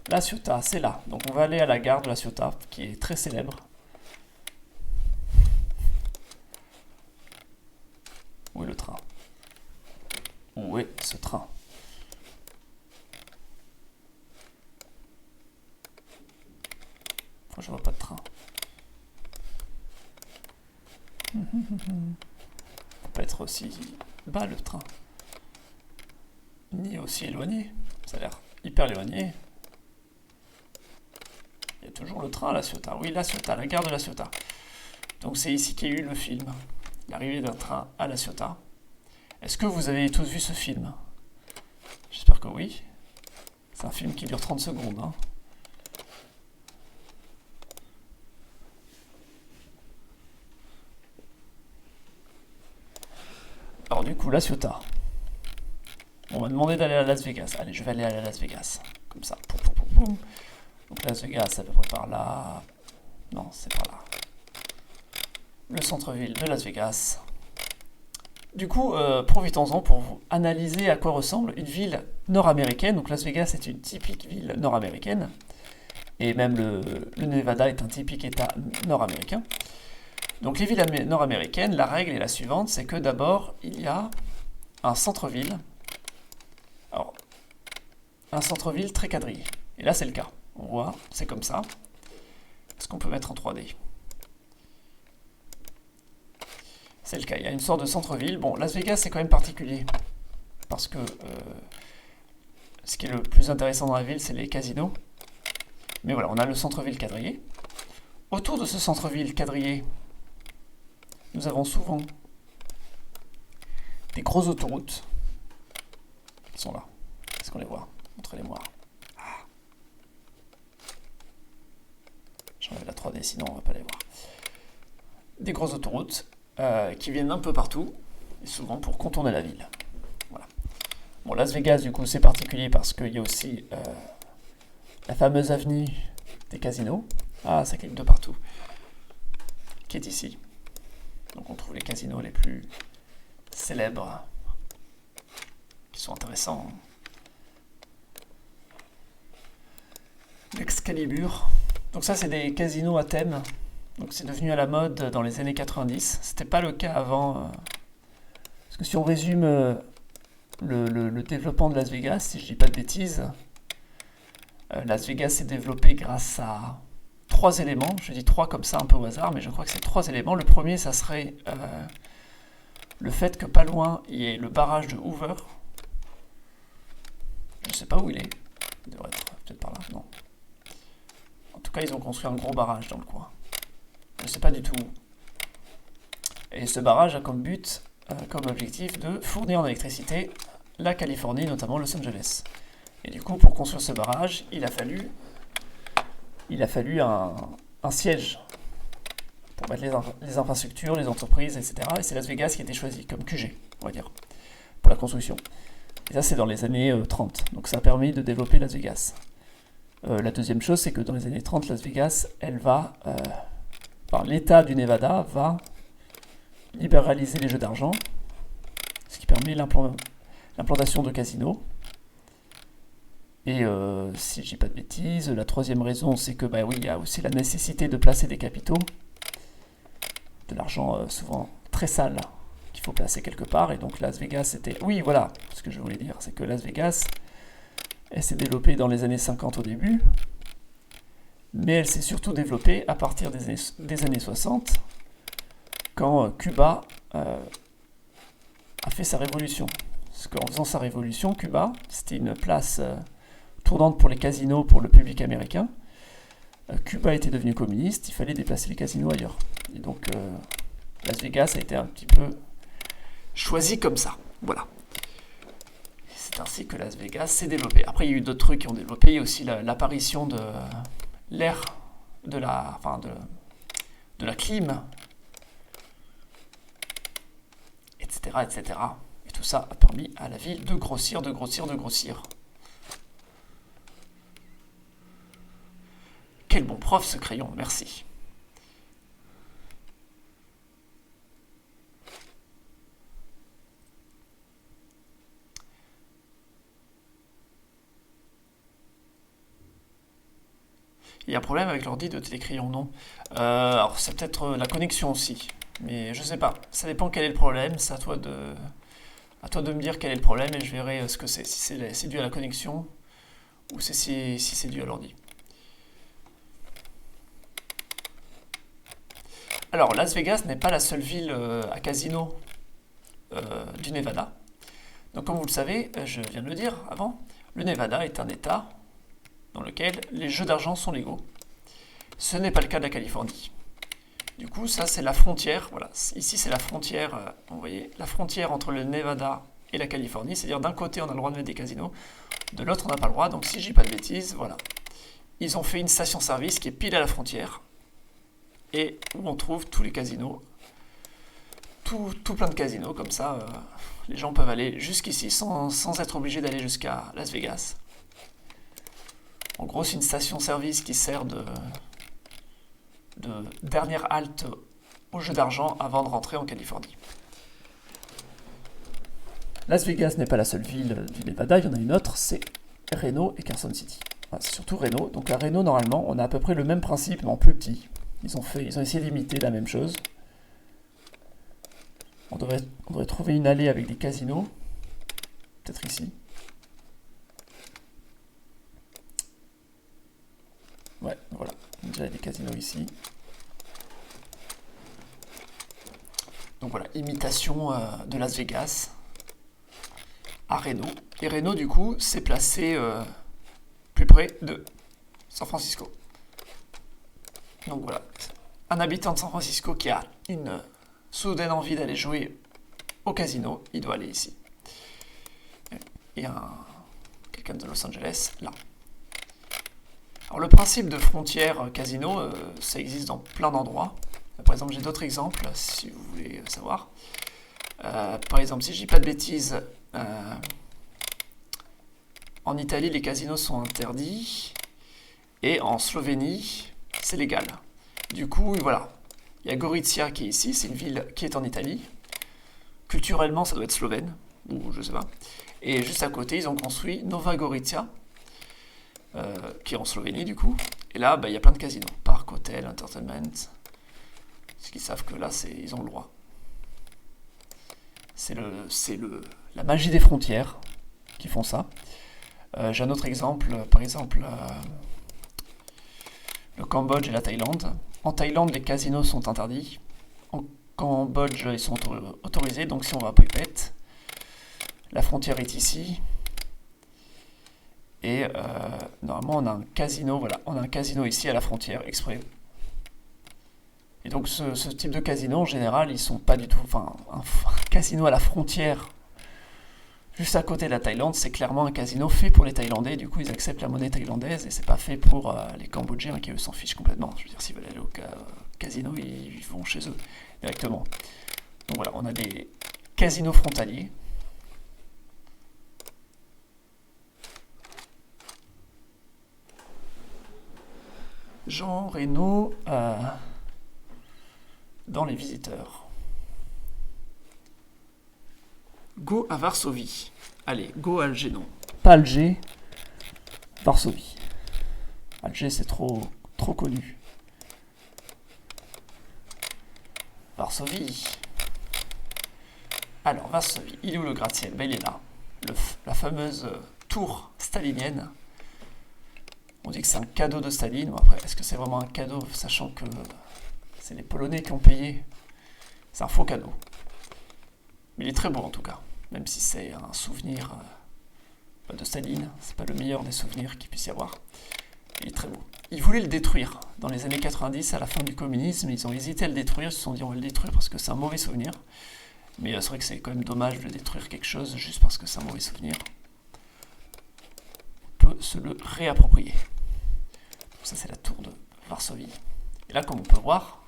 La Ciotat, c'est là. Donc on va aller à la gare de La Ciotat, qui est très célèbre. Où est le train? Où est ce train? Je vois pas de train. Faut pas être aussi bas le train. Ni aussi éloigné. Ça a l'air hyper éloigné. Il y a toujours le train à La Ciotat. Oui, La Ciotat, la gare de La Ciotat. Donc c'est ici qu'il y a eu le film. L'arrivée d'un train à La Ciotat. Est-ce que vous avez tous vu ce film? J'espère que oui. C'est un film qui dure 30 secondes. Hein. Alors du coup, La Ciotat. On m'a demandé d'aller à Las Vegas. Allez, je vais aller à Las Vegas. Comme ça. Donc Las Vegas, à peu près par là. Non, c'est par là. Le centre-ville de Las Vegas. Du coup, profitons-en pour vous analyser à quoi ressemble une ville nord-américaine. Donc Las Vegas est une typique ville nord-américaine. Et même le Nevada est un typique état nord-américain. Donc les villes nord-américaines, la règle est la suivante, c'est que d'abord, il y a un centre-ville. Alors, un centre-ville très quadrillé. Et là, c'est le cas. On voit, c'est comme ça. Est-ce qu'on peut mettre en 3D? C'est le cas, il y a une sorte de centre-ville. Bon, Las Vegas, c'est quand même particulier. Parce que ce qui est le plus intéressant dans la ville, c'est les casinos. Mais voilà, on a le centre-ville quadrillé. Autour de ce centre-ville quadrillé, nous avons souvent des grosses autoroutes qui sont là. Est-ce qu'on les voit? Montrez-les-moi. Ah. J'enlève la 3D, sinon on ne va pas les voir. Des grosses autoroutes qui viennent un peu partout, et souvent pour contourner la ville. Voilà. Bon, Las Vegas, du coup, c'est particulier parce qu'il y a aussi la fameuse avenue des casinos. Ah, ça clique de partout. Qui est ici. Donc on trouve les casinos les plus célèbres, qui sont intéressants. L'Excalibur. Donc ça, c'est des casinos à thème. Donc c'est devenu à la mode dans les années 90. C'était pas le cas avant. Parce que si on résume le développement de Las Vegas, si je dis pas de bêtises, Las Vegas s'est développé grâce à 3 éléments. Je dis 3 comme ça un peu au hasard, mais je crois que c'est 3 éléments. Le premier, ça serait le fait que pas loin, il y ait le barrage de Hoover. Je sais pas où il est. Il devrait être peut-être par là. Non. En tout cas, ils ont construit un gros barrage dans le coin. Je sais pas du tout où. Et ce barrage a comme but, comme objectif, de fournir en électricité la Californie, notamment Los Angeles. Et du coup, pour construire ce barrage, il a fallu un siège pour mettre les infrastructures, les entreprises, etc. Et c'est Las Vegas qui a été choisi comme QG, on va dire, pour la construction. Et ça, c'est dans les années 30. Donc ça a permis de développer Las Vegas. La deuxième chose, c'est que dans les années 30, Las Vegas, l'État du Nevada va libéraliser les jeux d'argent, ce qui permet l'implantation de casinos. Et si je dis pas de bêtises, la troisième raison, c'est que il y a aussi la nécessité de placer des capitaux, de l'argent souvent très sale qu'il faut placer quelque part. Et donc Las Vegas, c'était... Oui, voilà, ce que je voulais dire, c'est que Las Vegas, elle s'est développée dans les années 50 au début, mais elle s'est surtout développée à partir des années 60, quand Cuba a fait sa révolution. Parce qu'en faisant sa révolution, Cuba, c'était une place tournante pour les casinos, pour le public américain. Cuba était devenu communiste, il fallait déplacer les casinos ailleurs. Et donc, Las Vegas a été un petit peu choisi comme ça. Voilà. C'est ainsi que Las Vegas s'est développé. Après, il y a eu d'autres trucs qui ont développé. Il y a aussi l'apparition de l'air, de la clim, etc., etc. Et tout ça a permis à la ville de grossir, de grossir, de grossir. Quel bon prof ce crayon, merci. Il y a un problème avec l'ordi de télécrayon, non? Alors c'est peut-être la connexion aussi, mais je sais pas. Ça dépend quel est le problème, c'est à toi de me dire quel est le problème et je verrai ce que c'est, si c'est dû à la connexion ou si c'est dû à l'ordi. Alors, Las Vegas n'est pas la seule ville à casino du Nevada. Donc, comme vous le savez, je viens de le dire avant, le Nevada est un État dans lequel les jeux d'argent sont légaux. Ce n'est pas le cas de la Californie. Du coup, ça, c'est la frontière. Voilà, ici, c'est la frontière, vous voyez, la frontière entre le Nevada et la Californie. C'est-à-dire, d'un côté, on a le droit de mettre des casinos, de l'autre, on n'a pas le droit. Donc, si je dis pas de bêtises, voilà. Ils ont fait une station-service qui est pile à la frontière et où on trouve tous les casinos, tout plein de casinos, comme ça, les gens peuvent aller jusqu'ici sans être obligés d'aller jusqu'à Las Vegas. En gros, c'est une station-service qui sert de dernière halte au jeu d'argent avant de rentrer en Californie. Las Vegas n'est pas la seule ville du Nevada, il y en a une autre, c'est Reno et Carson City. Enfin, c'est surtout Reno. Donc à Reno, normalement, on a à peu près le même principe, mais en plus petit. Ils ont essayé d'imiter la même chose. On devrait trouver une allée avec des casinos. Peut-être ici. Ouais, voilà. Déjà des casinos ici. Donc voilà, imitation de Las Vegas à Reno. Et Reno, du coup, c'est placé plus près de San Francisco. Donc voilà, un habitant de San Francisco qui a une soudaine envie d'aller jouer au casino, il doit aller ici. Et quelqu'un de Los Angeles, là. Alors le principe de frontière casino, ça existe dans plein d'endroits. Par exemple, j'ai d'autres exemples, si vous voulez savoir. Par exemple, si je dis pas de bêtises, en Italie, les casinos sont interdits. Et en Slovénie, c'est légal. Du coup, voilà. Il y a Gorizia qui est ici, c'est une ville qui est en Italie. Culturellement, ça doit être slovène, ou je sais pas. Et juste à côté, ils ont construit Nova Gorizia, qui est en Slovénie du coup. Et là, il y a plein de casinos. Parc, hôtel, entertainment. Parce qu'ils savent que là, ils ont le droit. C'est la magie des frontières qui font ça. J'ai un autre exemple, par exemple, le Cambodge et la Thaïlande. En Thaïlande, les casinos sont interdits. En Cambodge, ils sont autorisés. Donc si on va à Phuket, la frontière est ici. Et normalement, on a un casino, voilà, on a un casino ici à la frontière, exprès. Et donc ce type de casino, en général, ils sont pas du tout... Enfin, un casino à la frontière, juste à côté de la Thaïlande, c'est clairement un casino fait pour les Thaïlandais. Du coup, ils acceptent la monnaie thaïlandaise et c'est pas fait pour les Cambodgiens qui, eux, s'en fichent complètement. Je veux dire, s'ils veulent aller au casino, ils vont chez eux directement. Donc voilà, on a des casinos frontaliers. Jean Reno dans les visiteurs. Go à Varsovie. Allez, go à Alger, non. Pas Alger, Varsovie. Alger, c'est trop connu. Varsovie. Alors, Varsovie, il est où le gratte-ciel? Il est là. La fameuse tour stalinienne. On dit que c'est un cadeau de Staline. Bon, après, est-ce que c'est vraiment un cadeau, sachant que c'est les Polonais qui ont payé? C'est un faux cadeau. Mais il est très beau en tout cas. Même si c'est un souvenir de Staline. C'est pas le meilleur des souvenirs qu'il puisse y avoir. Il est très beau. Ils voulaient le détruire. Dans les années 90, à la fin du communisme, ils ont hésité à le détruire. Ils se sont dit on va le détruire parce que c'est un mauvais souvenir. Mais c'est vrai que c'est quand même dommage de détruire quelque chose juste parce que c'est un mauvais souvenir. On peut se le réapproprier. Ça, c'est la tour de Varsovie. Et là, comme on peut voir,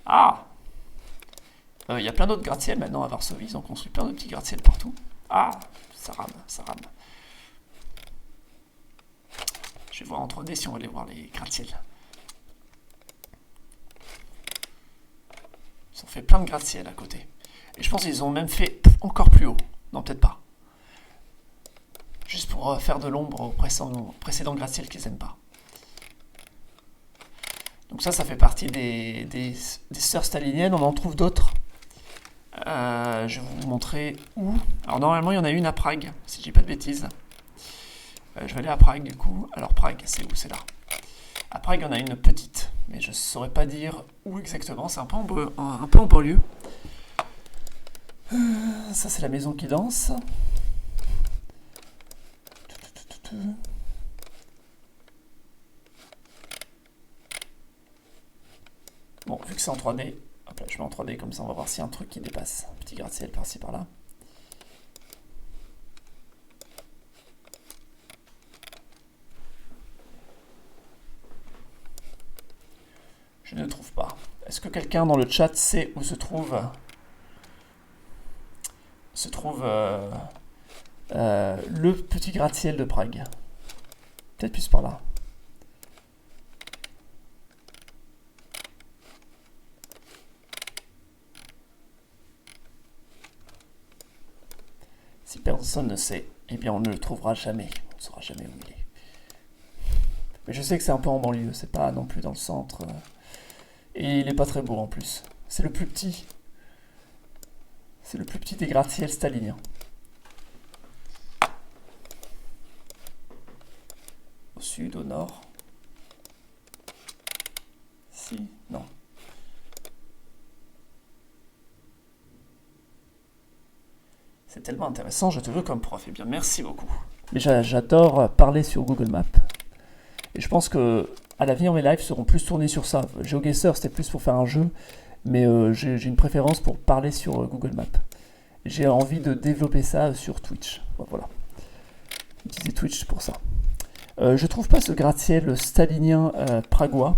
il y a plein d'autres gratte-ciels maintenant à Varsovie. Ils ont construit plein de petits gratte-ciels partout. Ah, ça rame, ça rame. Je vais voir en 3D si on va aller voir les gratte-ciels. Ils ont fait plein de gratte-ciels à côté. Et je pense qu'ils ont même fait encore plus haut. Non, peut-être pas. Juste pour faire de l'ombre aux précédents gratte-ciels qu'ils n'aiment pas. Donc ça fait partie des sœurs staliniennes. On en trouve d'autres. Je vais vous montrer où. Alors normalement, il y en a une à Prague, si je dis pas de bêtises. Je vais aller à Prague du coup. Alors Prague, c'est où? C'est là. À Prague, il y en a une petite, mais je ne saurais pas dire où exactement. C'est un peu en banlieue. Ça, c'est la maison qui danse. Bon, vu que c'est en 3D, hop là, je mets en 3D comme ça, on va voir s'il y a un truc qui dépasse. Un petit gratte-ciel par-ci par-là. Je ne trouve pas. Est-ce que quelqu'un dans le chat sait où se trouve le petit gratte-ciel de Prague? Peut-être plus par là. Si personne ne sait, eh bien on ne le trouvera jamais. On ne saura jamais où il est. Mais je sais que c'est un peu en banlieue, c'est pas non plus dans le centre. Et il est pas très beau en plus. C'est le plus petit. C'est le plus petit des gratte-ciels staliniens. Au sud, au nord. Si, non. C'est tellement intéressant, je te veux comme prof. Eh bien, merci beaucoup. Mais j'adore parler sur Google Maps. Et je pense que à l'avenir, mes lives seront plus tournés sur ça. GeoGuessr, c'était plus pour faire un jeu, mais j'ai une préférence pour parler sur Google Maps. J'ai envie de développer ça sur Twitch. Voilà. Utiliser Twitch pour ça. Je trouve pas ce gratte-ciel stalinien pragois.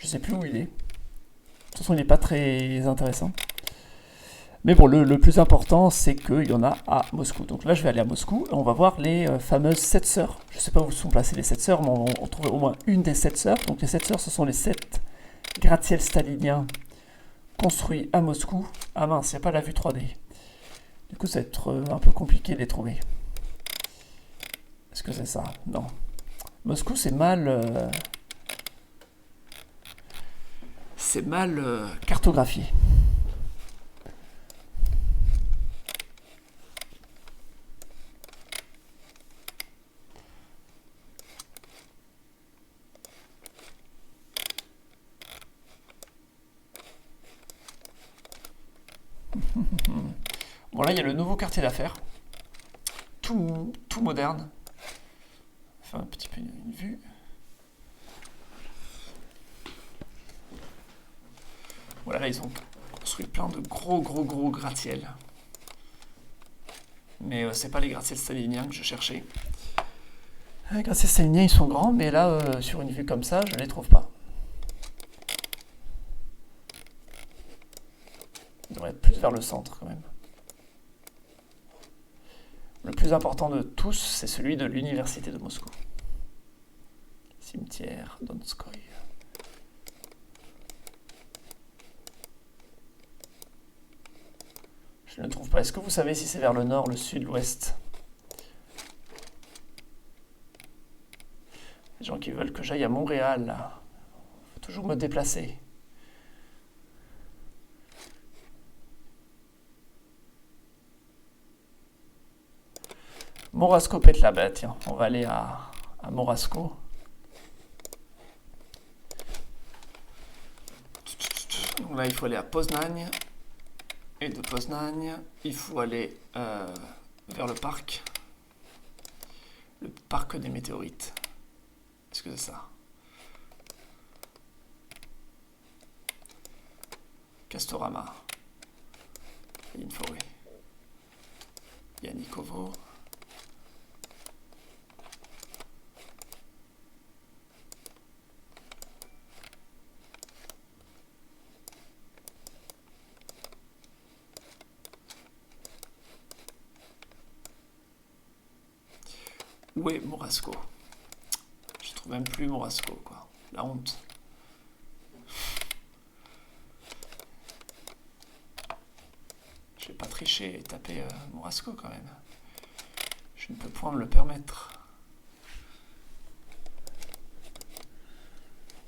Je sais plus où il est. De toute façon, il n'est pas très intéressant. Mais bon, le plus important, c'est qu'il y en a à Moscou. Donc là, je vais aller à Moscou et on va voir les fameuses 7 sœurs. Je ne sais pas où sont placées les 7 sœurs, mais on trouve au moins une des 7 sœurs. Donc les 7 sœurs, ce sont les 7 gratte-ciel stalinien construit à Moscou. Ah mince, il n'y a pas la vue 3D. Du coup, ça va être un peu compliqué de les trouver. Est-ce que c'est ça? Non. Moscou, c'est mal... c'est mal cartographié. Bon, là, il y a le nouveau quartier d'affaires. Tout moderne. Enfin, un petit peu une vue. Voilà, là, ils ont construit plein de gros gratte-ciel. Mais c'est pas les gratte-ciel staliniens que je cherchais. Les gratte-ciel staliniens, ils sont grands, mais là, sur une vue comme ça, je les trouve pas. Ils devraient être plus vers le centre, quand même. Le plus important de tous, c'est celui de l'université de Moscou. Cimetière Donskoï. Je ne le trouve pas. Est-ce que vous savez si c'est vers le nord, le sud, l'ouest? Les gens qui veulent que j'aille à Montréal, là. Faut toujours me déplacer. Morasco peut être là-bas, tiens, on va aller à Morasco. Donc là, il faut aller à Poznań. Et de Poznań, il faut aller vers le parc. Le parc des météorites. Est-ce que c'est ça? Castorama. Il y a une forêt. Yanikovo. Où est Morasco? Je trouve même plus Morasco, quoi. La honte. Je vais pas tricher et taper Morasco, quand même. Je ne peux point me le permettre.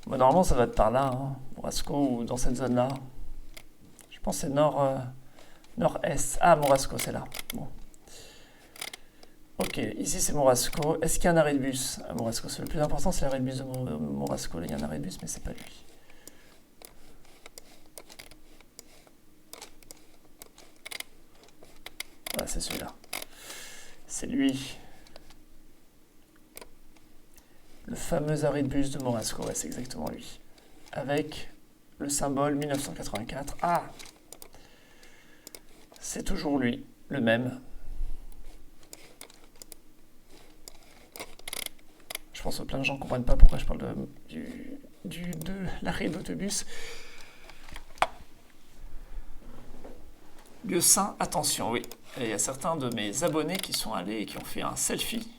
Bon, normalement, ça va être par là, hein. Morasco, ou dans cette zone-là. Je pense que c'est nord-est. Ah, Morasco, c'est là. Bon. Ok, ici c'est Morasco. Est-ce qu'il y a un arrêt de bus à Morasco? Le plus important, c'est l'arrêt de bus de Morasco. Là, il y a un arrêt de bus, mais c'est pas lui. Voilà, c'est celui-là. C'est lui. Le fameux arrêt de bus de Morasco, ouais, c'est exactement lui. Avec le symbole 1984. Ah! C'est toujours lui, le même. Je pense que plein de gens ne comprennent pas pourquoi je parle de l'arrêt d'autobus. Lieu sain, attention, oui. Et il y a certains de mes abonnés qui sont allés et qui ont fait un selfie.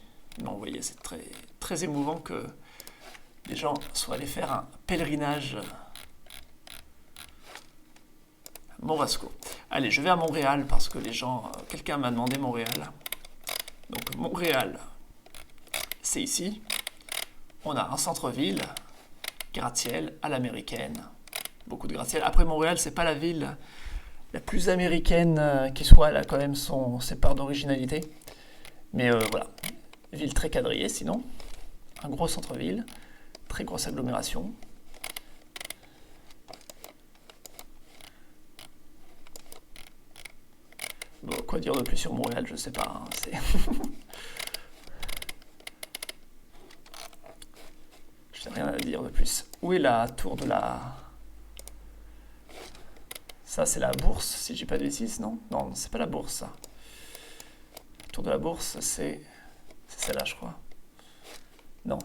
Non, vous voyez, c'est très émouvant que les gens soient allés faire un pèlerinage à Morasco. Allez, je vais à Montréal parce que quelqu'un m'a demandé Montréal. Donc Montréal, c'est ici. On a un centre-ville, gratte-ciel à l'américaine. Beaucoup de gratte-ciel. Après, Montréal, c'est pas la ville la plus américaine qui soit. Elle a quand même ses parts d'originalité. Mais voilà, ville très quadrillée sinon. Un gros centre-ville, très grosse agglomération. Bon, quoi dire de plus sur Montréal, je sais pas. Hein, c'est... Je n'ai rien à dire de plus. Où est la tour de la... Ça, c'est la bourse, si j'ai pas de bêtises, non? Non, c'est pas la bourse, ça. La tour de la bourse, c'est celle-là, je crois. Non.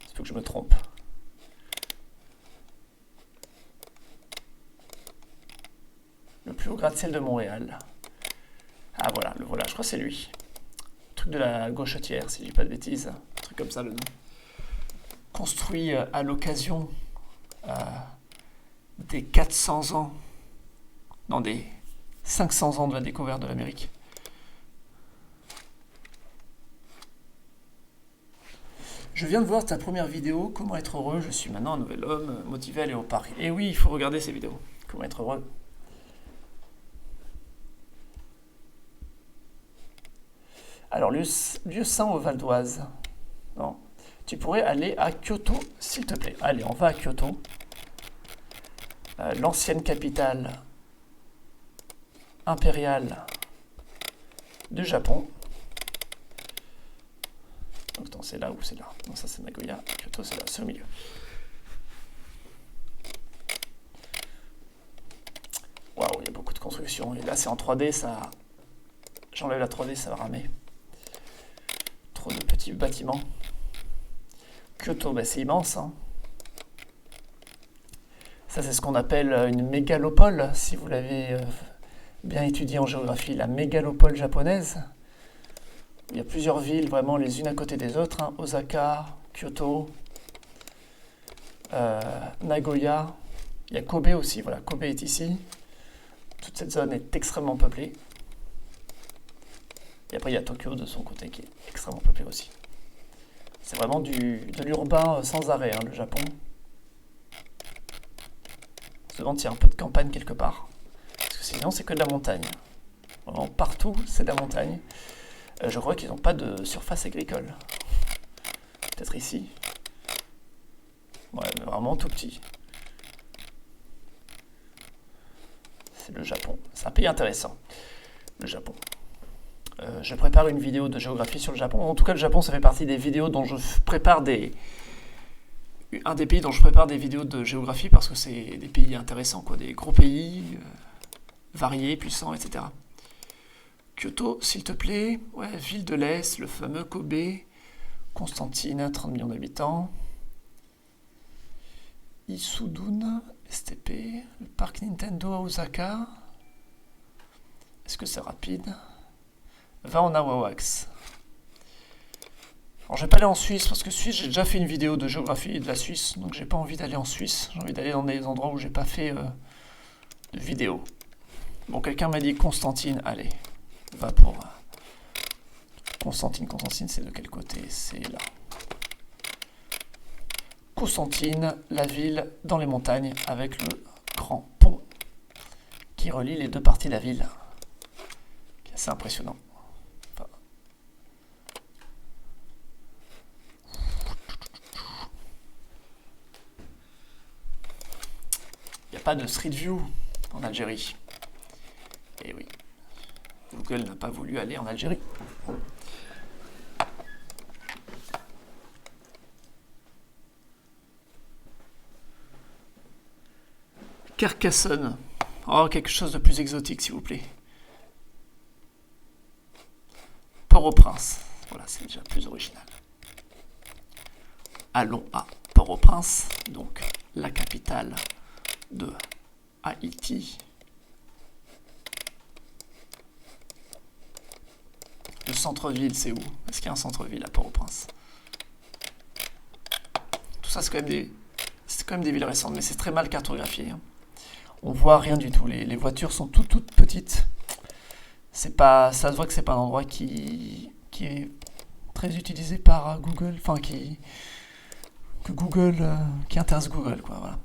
Il faut que je me trompe. Le plus haut gratte-ciel de Montréal. Ah, voilà, le voilà, je crois que c'est lui. Le truc de la gauchetière, si je dis pas de bêtises. Un truc comme ça, le nom. Construit à l'occasion des 400 ans, non, des 500 ans de la découverte de l'Amérique. Je viens de voir ta première vidéo, comment être heureux, je suis maintenant un nouvel homme, motivé à aller au parc. Et oui, il faut regarder ces vidéos, comment être heureux. Alors, lieu saint au Val d'Oise. Non. Tu pourrais aller à Kyoto, s'il te plaît. Allez, on va à Kyoto. L'ancienne capitale impériale du Japon. Donc, attends, c'est là ou c'est là? Non, ça c'est Nagoya. Kyoto, c'est là, c'est au milieu. Waouh, il y a beaucoup de constructions. Et là, c'est en 3D, ça... J'enlève la 3D, ça va ramer. Trop de petits bâtiments. Kyoto, bah, c'est immense. Hein. Ça, c'est ce qu'on appelle une mégalopole, si vous l'avez bien étudié en géographie, la mégalopole japonaise. Il y a plusieurs villes vraiment les unes à côté des autres. Hein. Osaka, Kyoto, Nagoya. Il y a Kobe aussi, voilà, Kobe est ici. Toute cette zone est extrêmement peuplée. Et après, il y a Tokyo de son côté qui est extrêmement peuplé aussi. C'est vraiment de l'urbain sans arrêt, hein, le Japon. Souvent, il y a un peu de campagne quelque part. Parce que sinon, c'est que de la montagne. Vraiment, partout, c'est de la montagne. Je crois qu'ils n'ont pas de surface agricole. Peut-être ici. Ouais, mais vraiment tout petit. C'est le Japon. C'est un pays intéressant, le Japon. Je prépare une vidéo de géographie sur le Japon. En tout cas, le Japon, ça fait partie des vidéos dont je prépare un des pays dont je prépare des vidéos de géographie parce que c'est des pays intéressants, quoi, des gros pays, variés, puissants, etc. Kyoto, s'il te plaît. Ouais, ville de l'Est, le fameux Kobe. Constantine, 30 millions d'habitants. Isudun, STP. Le parc Nintendo à Osaka. Est-ce que c'est rapide? Va en Awawax. Alors, je vais pas aller en Suisse parce que Suisse, j'ai déjà fait une vidéo de géographie de la Suisse, donc j'ai pas envie d'aller en Suisse. J'ai envie d'aller dans des endroits où j'ai pas fait de vidéo. Bon, quelqu'un m'a dit Constantine, allez, va pour Constantine. Constantine, c'est de quel côté? C'est là. Constantine, la ville dans les montagnes avec le grand pont qui relie les deux parties de la ville. Qui est assez impressionnant. Il n'y a pas de Street View en Algérie. Et oui, Google n'a pas voulu aller en Algérie. Carcassonne. Oh, quelque chose de plus exotique, s'il vous plaît. Port-au-Prince. Voilà, c'est déjà plus original. Allons à Port-au-Prince, donc la capitale de Haïti. Le centre-ville, c'est où? Est-ce qu'il y a un centre-ville à Port-au-Prince? Tout ça, c'est quand même des villes récentes, mais c'est très mal cartographié. Hein. On voit rien du tout. Les voitures sont toutes petites. Ça se voit que c'est pas un endroit qui est très utilisé par Google, enfin qui intéresse Google, quoi. Voilà.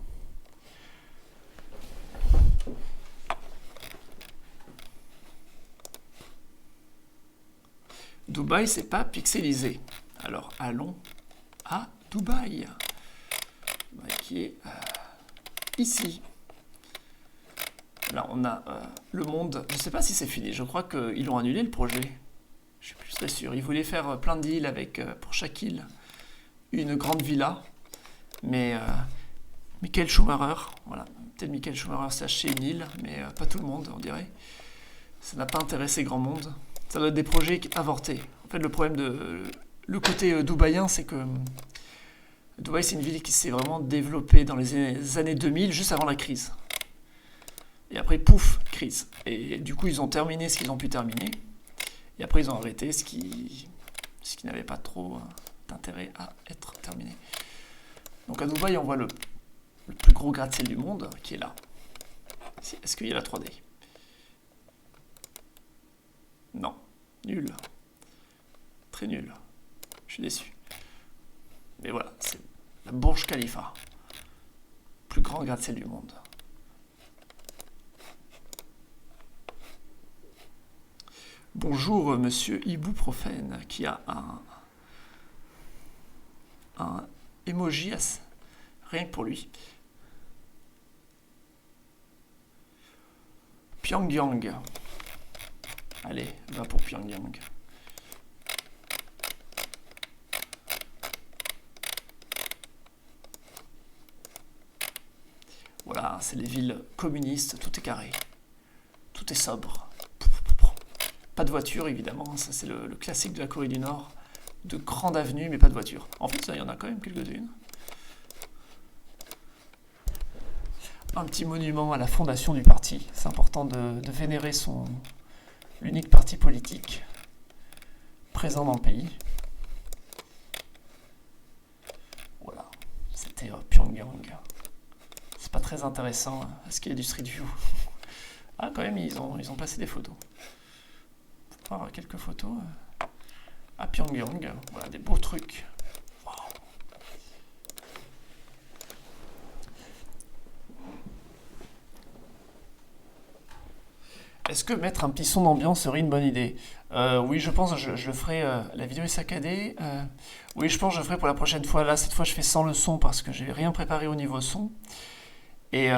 Dubaï, c'est pas pixelisé. Alors, allons à Dubaï, qui est ici. Là, on a le monde. Je ne sais pas si c'est fini. Je crois qu'ils l'ont annulé, le projet. Je suis plus très sûr. Ils voulaient faire plein d'îles avec, pour chaque île, une grande villa. Mais Michael Schumacher, voilà. Peut-être Michael Schumacher s'est acheté une île, mais pas tout le monde, on dirait. Ça n'a pas intéressé grand monde. Ça doit être des projets avortés. En fait, le côté dubaïen, c'est que Dubaï, c'est une ville qui s'est vraiment développée dans les années 2000, juste avant la crise. Et après, pouf, crise. Et du coup, ils ont terminé ce qu'ils ont pu terminer. Et après, ils ont arrêté ce qui n'avait pas trop d'intérêt à être terminé. Donc à Dubaï, on voit le plus gros gratte-ciel du monde qui est là. Est-ce qu'il y a la 3D? Non. Nul. Très nul. Je suis déçu. Mais voilà, c'est la Burj Khalifa. Plus grand gratte-ciel du monde. Bonjour, monsieur Ibuprofène, qui a un emoji rien que pour lui. Pyongyang. Allez, va pour Pyongyang. Voilà, c'est les villes communistes, tout est carré. Tout est sobre. Pas de voiture, évidemment, ça c'est le classique de la Corée du Nord. De grandes avenues, mais pas de voiture. En fait, il y en a quand même quelques-unes. Un petit monument à la fondation du parti. C'est important de vénérer l'unique parti politique présent dans le pays. Voilà, c'était Pyongyang. C'est pas très intéressant. Est-ce qu'il y a du Street View? Ah, quand même, ils ont placé des photos. On va voir quelques photos à Pyongyang. Voilà, des beaux trucs. Wow. Est-ce que mettre un petit son d'ambiance serait une bonne idée? Oui, je pense, je le ferai. La vidéo est saccadée. Oui, je pense que je le ferai pour la prochaine fois. Là, cette fois, je fais sans le son parce que je n'ai rien préparé au niveau son. Mais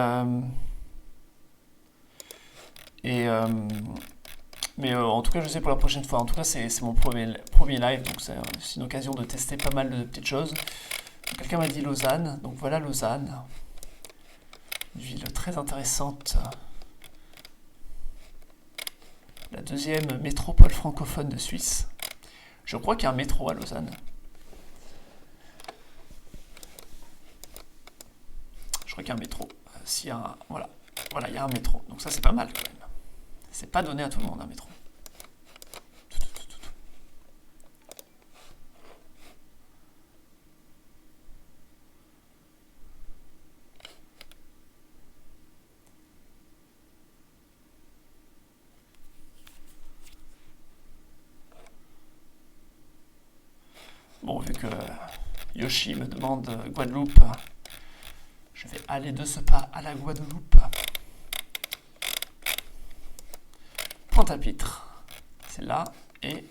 en tout cas, je sais pour la prochaine fois. En tout cas, c'est mon premier live, donc c'est une occasion de tester pas mal de petites choses. Quelqu'un m'a dit Lausanne, donc voilà Lausanne. Une ville très intéressante. La deuxième métropole francophone de Suisse. Je crois qu'il y a un métro à Lausanne. Je crois qu'il y a un métro. Voilà, il y a un métro. Donc ça, c'est pas mal quand même. C'est pas donné à tout le monde un métro. Bon, vu que Yoshi me demande Guadeloupe, je vais aller de ce pas à la Guadeloupe. Pointe-à-Pitre, c'est là, et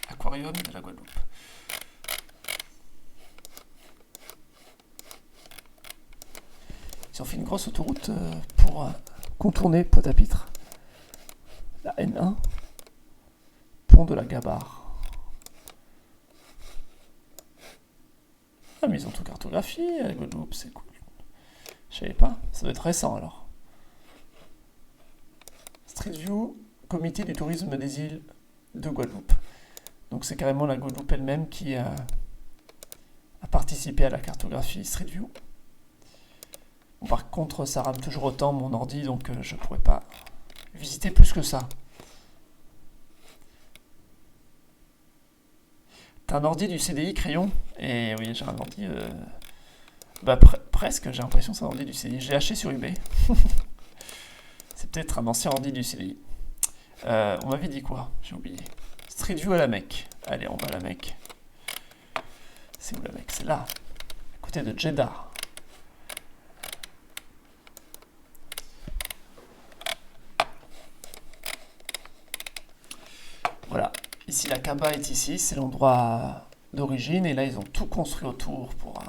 aquarium de la Guadeloupe. Ils ont fait une grosse autoroute pour contourner Pointe-à-Pitre. La N1, pont de la Gabarre. Ah, mais ils ont tout cartographié, la Guadeloupe, c'est cool. Je savais pas, ça doit être récent alors. Street View, comité du tourisme des îles de Guadeloupe. Donc c'est carrément la Guadeloupe elle-même qui a participé à la cartographie Street View. Bon, par contre, ça rame toujours autant mon ordi, donc je pourrais pas visiter plus que ça. T'as un ordi du CDI crayon? Et oui, j'ai un ordi... presque, j'ai l'impression que c'est un ordi du CDI. J'ai acheté sur eBay. C'est peut-être un ancien ordi du CDI. On m'avait dit quoi? J'ai oublié. Street View à la Mecque. Allez, on va à la Mecque. C'est où la Mecque? C'est là, à côté de Jeddah. Voilà. Ici, la Kaaba est ici. C'est l'endroit d'origine. Et là, ils ont tout construit autour pour...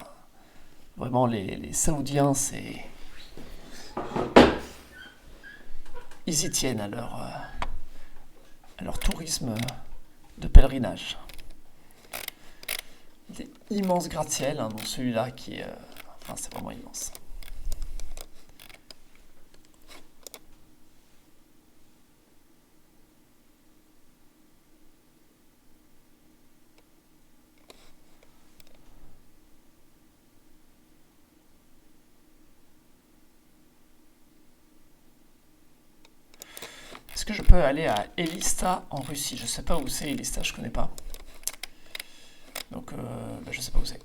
Vraiment, les Saoudiens, c'est... Ils y tiennent à leur tourisme de pèlerinage. Des immenses gratte-ciel, hein, dont celui-là qui est... Enfin, c'est vraiment immense. Est-ce que je peux aller à Elista en Russie? Je sais pas où c'est Elista, je connais pas. Donc je sais pas où c'est.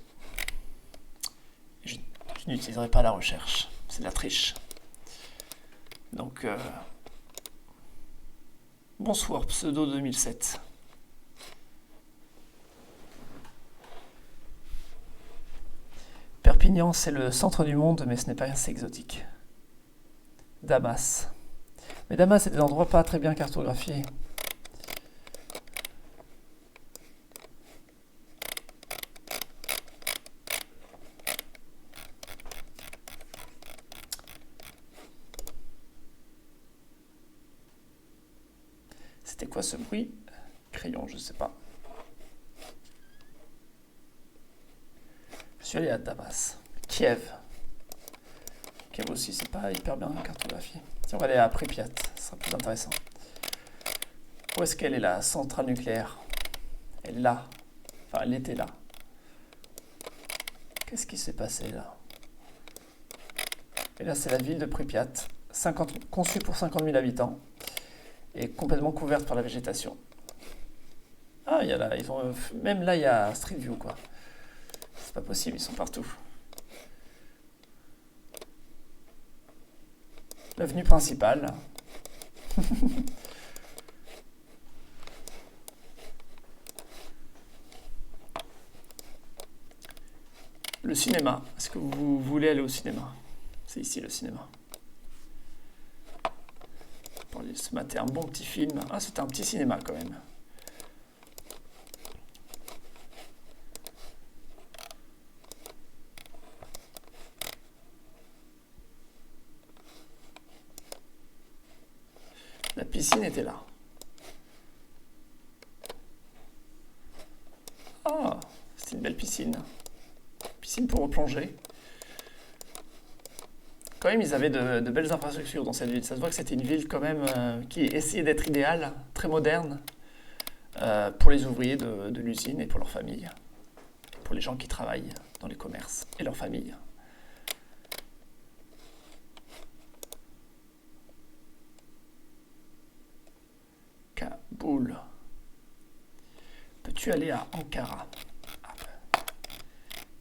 Je n'utiliserai pas la recherche, c'est de la triche. Donc, bonsoir, pseudo 2007. Perpignan, c'est le centre du monde, mais ce n'est pas assez exotique. Damas. Mais Damas, c'est des endroits pas très bien cartographiés. C'était quoi ce bruit? Crayon, je sais pas. Je suis allé à Damas. Kiev. Kiev aussi, c'est pas hyper bien cartographié. Si on va aller à Pripyat, ce sera plus intéressant. Où est-ce qu'elle est la centrale nucléaire? Elle est là. Enfin, elle était là. Qu'est-ce qui s'est passé là? Et là, c'est la ville de Pripyat, conçue pour 50 000 habitants, et complètement couverte par la végétation. Ah, il y a là, même là, il y a Street View, quoi. C'est pas possible, ils sont partout. L'avenue principale. Le cinéma. Est-ce que vous voulez aller au cinéma? C'est ici le cinéma. Pour aller se mater un bon petit film. Ah, c'était un petit cinéma quand même. La piscine était là. Ah, c'était une belle piscine. Piscine pour replonger. Quand même, ils avaient de belles infrastructures dans cette ville. Ça se voit que c'était une ville quand même qui essayait d'être idéale, très moderne, pour les ouvriers de l'usine et pour leurs familles. Pour les gens qui travaillent dans les commerces et leurs familles. Kaboul. Peux-tu aller à Ankara?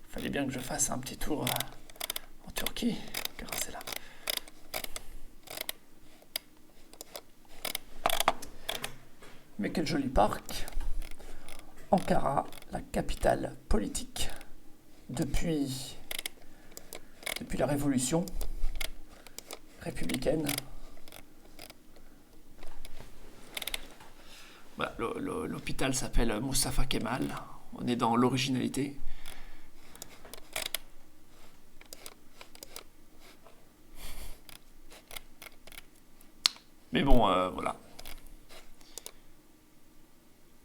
Fallait bien que je fasse un petit tour en Turquie. Ankara, c'est là. Mais quel joli parc. Ankara, la capitale politique. Depuis la révolution républicaine. Voilà, l'hôpital s'appelle Mustafa Kemal. On est dans l'originalité. Mais bon, voilà.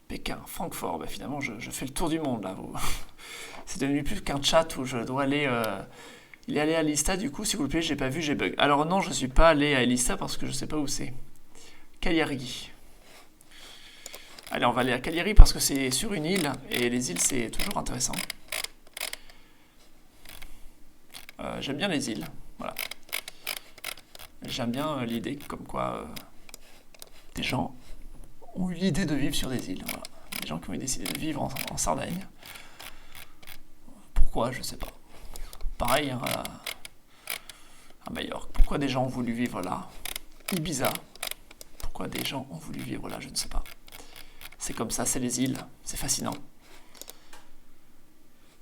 Pékin, Francfort, bah finalement je fais le tour du monde là. C'est devenu plus qu'un chat où je dois aller... Il est allé à Elista du coup, s'il vous plaît, j'ai pas vu, j'ai bug. Alors non, je suis pas allé à Elista parce que je sais pas où c'est. Cagliari. Allez, on va aller à Cagliari parce que c'est sur une île, et les îles c'est toujours intéressant. J'aime bien les îles, voilà. J'aime bien l'idée comme quoi des gens ont eu l'idée de vivre sur des îles. Voilà. Des gens qui ont décidé de vivre en Sardaigne. Pourquoi? Je sais pas. Pareil hein, à Majorque. Pourquoi des gens ont voulu vivre là? Ibiza. Pourquoi des gens ont voulu vivre là? Je ne sais pas. C'est comme ça, c'est les îles. C'est fascinant.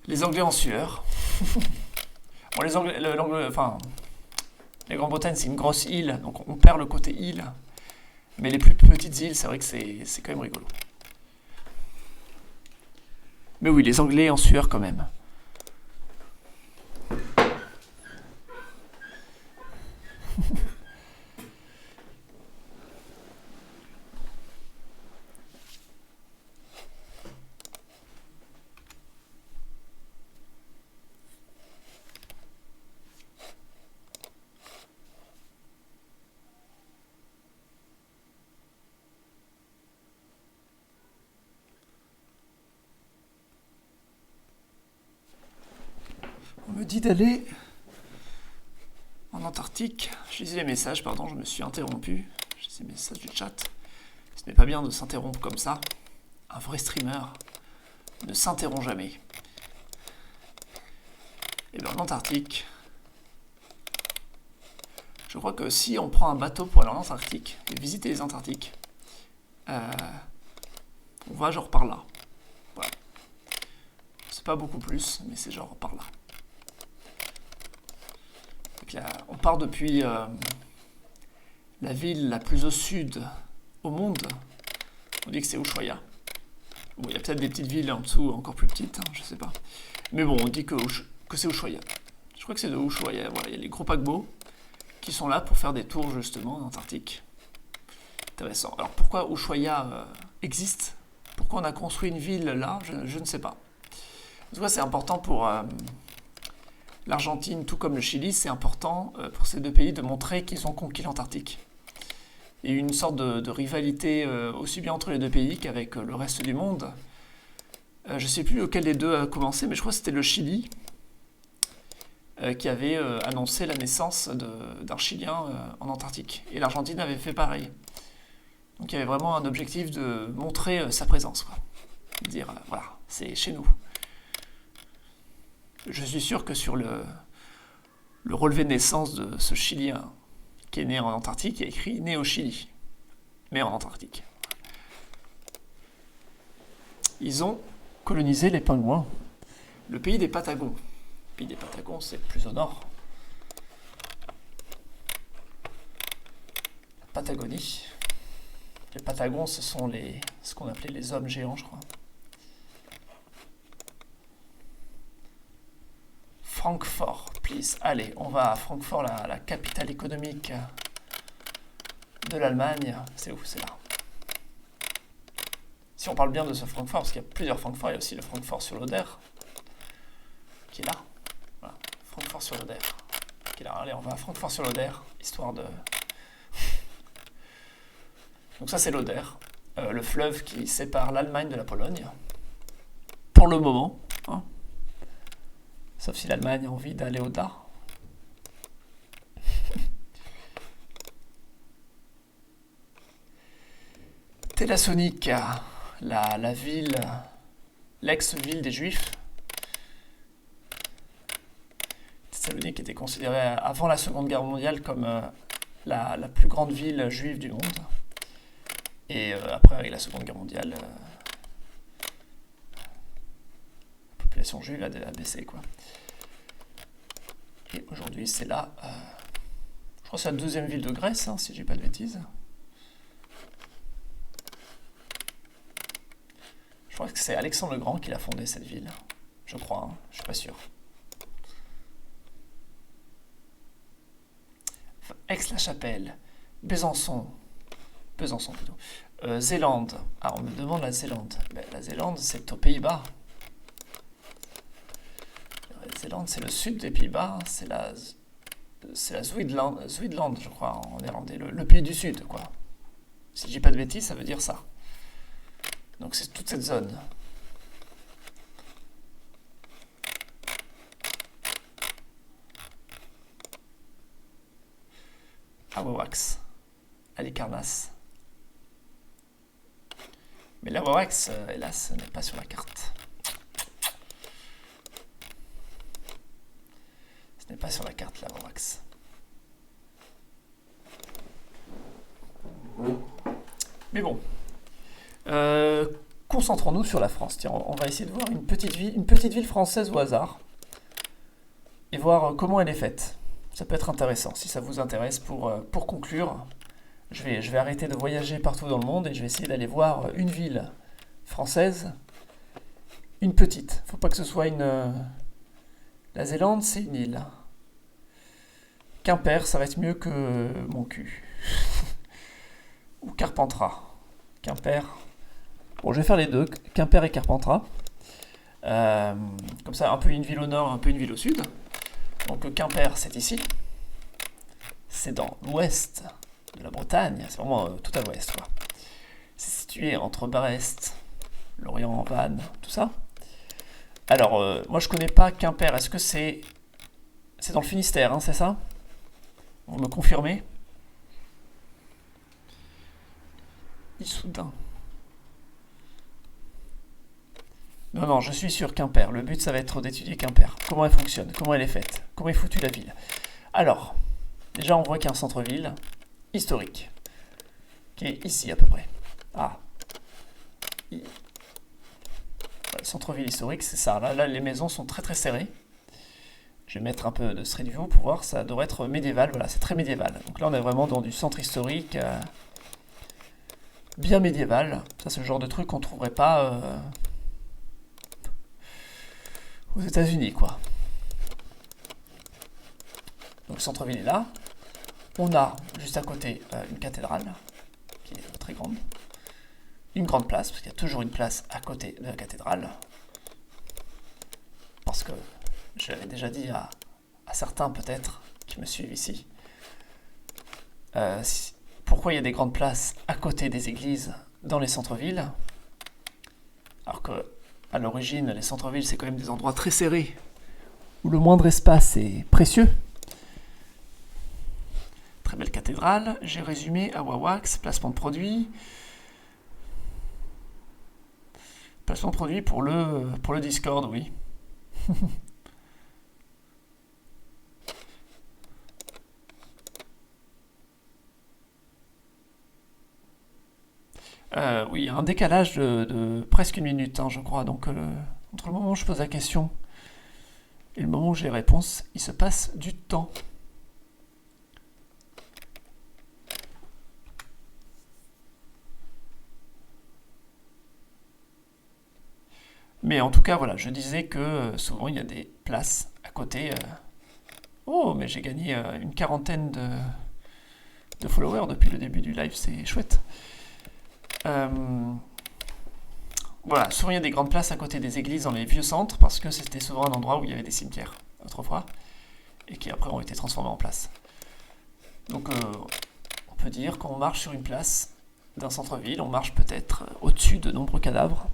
Les Anglais en sueur. Bon, les Anglais, enfin, la Grande-Bretagne, c'est une grosse île, donc on perd le côté île. Mais les plus petites îles, c'est vrai que c'est quand même rigolo. Mais oui, les Anglais en sueur quand même. On me dit d'aller en Antarctique. Je lisais les messages, pardon, je me suis interrompu. Je lisais les messages du chat. Ce n'est pas bien de s'interrompre comme ça. Un vrai streamer ne s'interrompt jamais. Et bien en Antarctique, je crois que si on prend un bateau pour aller en Antarctique et visiter les Antarctiques, on va genre par là. Voilà. C'est pas beaucoup plus, mais c'est genre par là. Donc là on part depuis la ville la plus au sud au monde. On dit que c'est Ushuaia. Bon, il y a peut-être des petites villes en dessous encore plus petites, hein, je sais pas. Mais bon, on dit que c'est Ushuaia. Je crois que c'est de Ushuaia. Voilà, il y a les gros paquebots qui sont là pour faire des tours justement en Antarctique. Intéressant. Alors pourquoi Ushuaia existe? Pourquoi on a construit une ville là? Je ne sais pas. En tout cas, c'est important pour l'Argentine, tout comme le Chili, c'est important pour ces deux pays de montrer qu'ils ont conquis l'Antarctique. Il y a eu une sorte de rivalité aussi bien entre les deux pays qu'avec le reste du monde. Je ne sais plus lequel des deux a commencé, mais je crois que c'était le Chili qui avait annoncé la naissance d'un Chilien en Antarctique. Et l'Argentine avait fait pareil. Donc il y avait vraiment un objectif de montrer sa présence, quoi. De dire, voilà, c'est chez nous. Je suis sûr que sur le relevé de naissance de ce Chilien qui est né en Antarctique, il y a écrit « né au Chili », mais en Antarctique. Ils ont colonisé les pingouins. Le pays des Patagons. Le pays des Patagons, c'est plus au nord. La Patagonie. Les Patagons, ce sont ce qu'on appelait les hommes géants, je crois. Francfort, please. Allez, on va à Francfort, la capitale économique de l'Allemagne. C'est où? C'est là. Si on parle bien de ce Francfort, parce qu'il y a plusieurs Francfort, il y a aussi le Francfort sur l'Oder, qui est là. Voilà, Francfort sur l'Oder, qui est là. Allez, on va à Francfort sur l'Oder, histoire de... Donc ça, c'est l'Oder, le fleuve qui sépare l'Allemagne de la Pologne. Pour le moment, hein. Sauf si l'Allemagne a envie d'aller au-delà. Thessalonique, la ville, l'ex-ville des Juifs. Thessalonique était considérée avant la Seconde Guerre mondiale comme la plus grande ville juive du monde. Et après, avec la Seconde Guerre mondiale, la population juive a baissé, quoi. Et aujourd'hui, c'est là, je crois que c'est la deuxième ville de Grèce, hein, si je dis pas de bêtises. Je crois que c'est Alexandre le Grand qui l'a fondé, cette ville. Je crois, hein, je suis pas sûr. Aix-la-Chapelle, Besançon plutôt. Zélande. Ah, on me demande la Zélande. Ben, la Zélande, c'est aux Pays-Bas. La Zélande, c'est le sud des Pays-Bas. C'est la Zuidland, je crois, en néerlandais. Le pays du sud, quoi. Si je dis pas de bêtises, ça veut dire ça. Donc c'est toute cette zone. Awawax, Halicarnasse. Mais l'Awawax, hélas, n'est pas sur la carte. Ce n'est pas sur la carte, l'Awawax. Mais bon. Concentrons-nous sur la France. Tiens, on va essayer de voir une petite ville française au hasard. Et voir comment elle est faite. Ça peut être intéressant, si ça vous intéresse. Pour conclure, je vais arrêter de voyager partout dans le monde et je vais essayer d'aller voir une ville française, une petite. Faut pas que ce soit La Zélande, c'est une île. Quimper, ça va être mieux que mon cul. Ou Carpentras. Quimper. Bon, je vais faire les deux, Quimper et Carpentras. Comme ça, un peu une ville au nord, un peu une ville au sud. Donc Quimper, c'est ici. C'est dans l'ouest de la Bretagne. C'est vraiment tout à l'ouest, quoi. C'est situé entre Brest, Lorient, Vannes, tout ça. Alors, moi, je connais pas Quimper. Est-ce que c'est dans le Finistère, hein, c'est ça? Vous me confirmez? Issoudun. Non, non, je suis sur Quimper. Le but, ça va être d'étudier Quimper. Comment elle fonctionne, comment elle est faite, comment est foutue la ville. Alors, déjà, on voit qu'il y a un centre-ville historique, qui est ici à peu près. Ah, le centre-ville historique, c'est ça. Là, les maisons sont très très serrées. Je vais mettre un peu de Street View pour voir, ça devrait être médiéval. Voilà, c'est très médiéval. Donc là, on est vraiment dans du centre historique bien médiéval. Ça, c'est le genre de truc qu'on ne trouverait pas aux États-Unis, quoi. Donc le centre-ville est là. On a juste à côté une cathédrale qui est très grande. Une grande place, parce qu'il y a toujours une place à côté de la cathédrale. Parce que je l'avais déjà dit à certains peut-être qui me suivent ici. Pourquoi il y a des grandes places à côté des églises dans les centres-villes, alors que à l'origine les centres-villes c'est quand même des endroits très serrés où le moindre espace est précieux. Très belle cathédrale, j'ai résumé à Wawax, placement de produit. Placement de produit pour le Discord, oui. Oui, il y a un décalage de presque une minute, hein, je crois. Donc, entre le moment où je pose la question et le moment où j'ai les réponses, il se passe du temps. Mais en tout cas, voilà, je disais que souvent il y a des places à côté. Oh, mais j'ai gagné une quarantaine de followers depuis le début du live, c'est chouette. Voilà, souvent il y a des grandes places à côté des églises dans les vieux centres parce que c'était souvent un endroit où il y avait des cimetières autrefois et qui après ont été transformés en place. Donc on peut dire quand on marche sur une place d'un centre-ville, on marche peut-être au-dessus de nombreux cadavres.